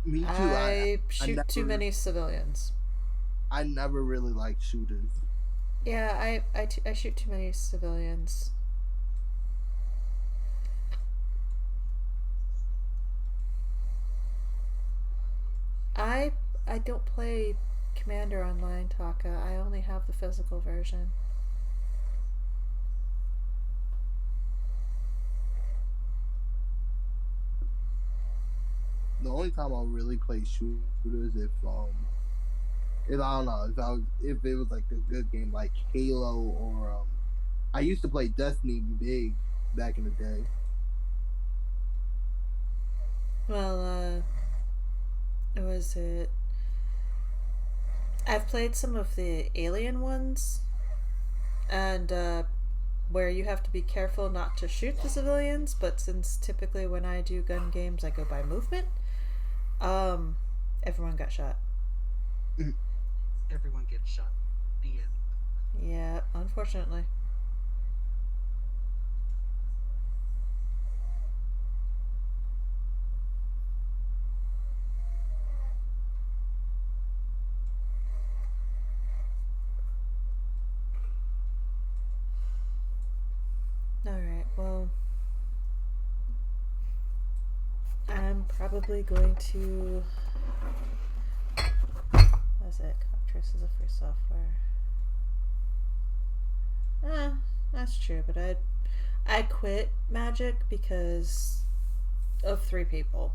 Me too. I shoot too many civilians. I never really liked shooters. Yeah, I shoot too many civilians. I don't play Commander online, Taka. I only have the physical version. The only time I'll really play shooters if I don't know if it was like a good game like Halo or I used to play Destiny big back in the day. Well, was it? I've played some of the Alien ones, and where you have to be careful not to shoot the civilians, but since typically when I do gun games I go by movement, everyone got shot. Everyone gets shot. The end. Yeah, unfortunately. Alright, well, I'm probably going to. What is it? Coptress is a free software. That's true, but I quit Magic because of 3 people,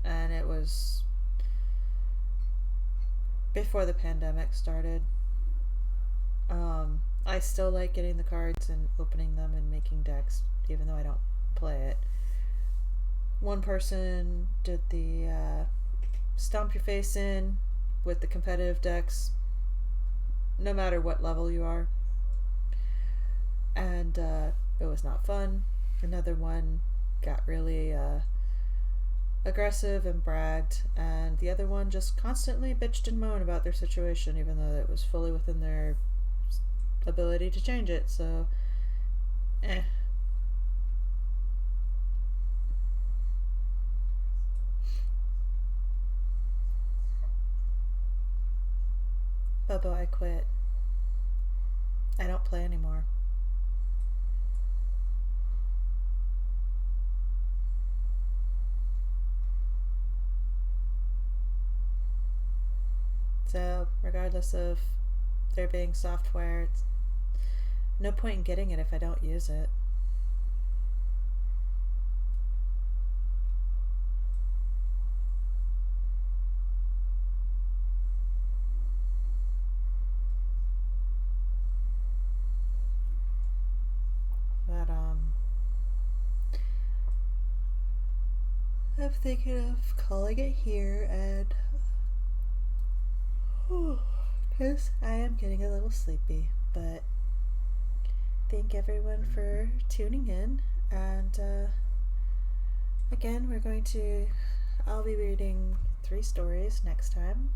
and it was before the pandemic started. I still like getting the cards and opening them and making decks, even though I don't play it. One person did the stomp your face in with the competitive decks, no matter what level you are, and it was not fun. Another one got really aggressive and bragged, and the other one just constantly bitched and moaned about their situation, even though it was fully within their ability to change it. So, Bubba, I quit. I don't play anymore. So, regardless of there being software, it's no point in getting it if I don't use it. But I'm thinking of calling it here, and because I am getting a little sleepy. But thank everyone for tuning in, and again, I'll be reading 3 stories next time.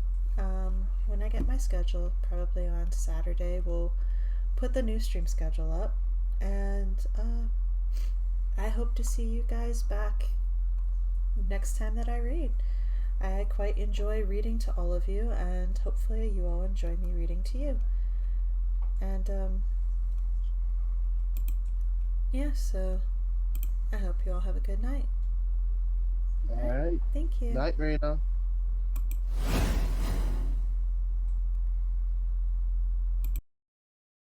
When I get my schedule, probably on Saturday, we'll put the new stream schedule up, and I hope to see you guys back next time that I read. I quite enjoy reading to all of you, and hopefully you all enjoy me reading to you. And yeah, so I hope you all have a good night. All right. Thank you. Night, Raina.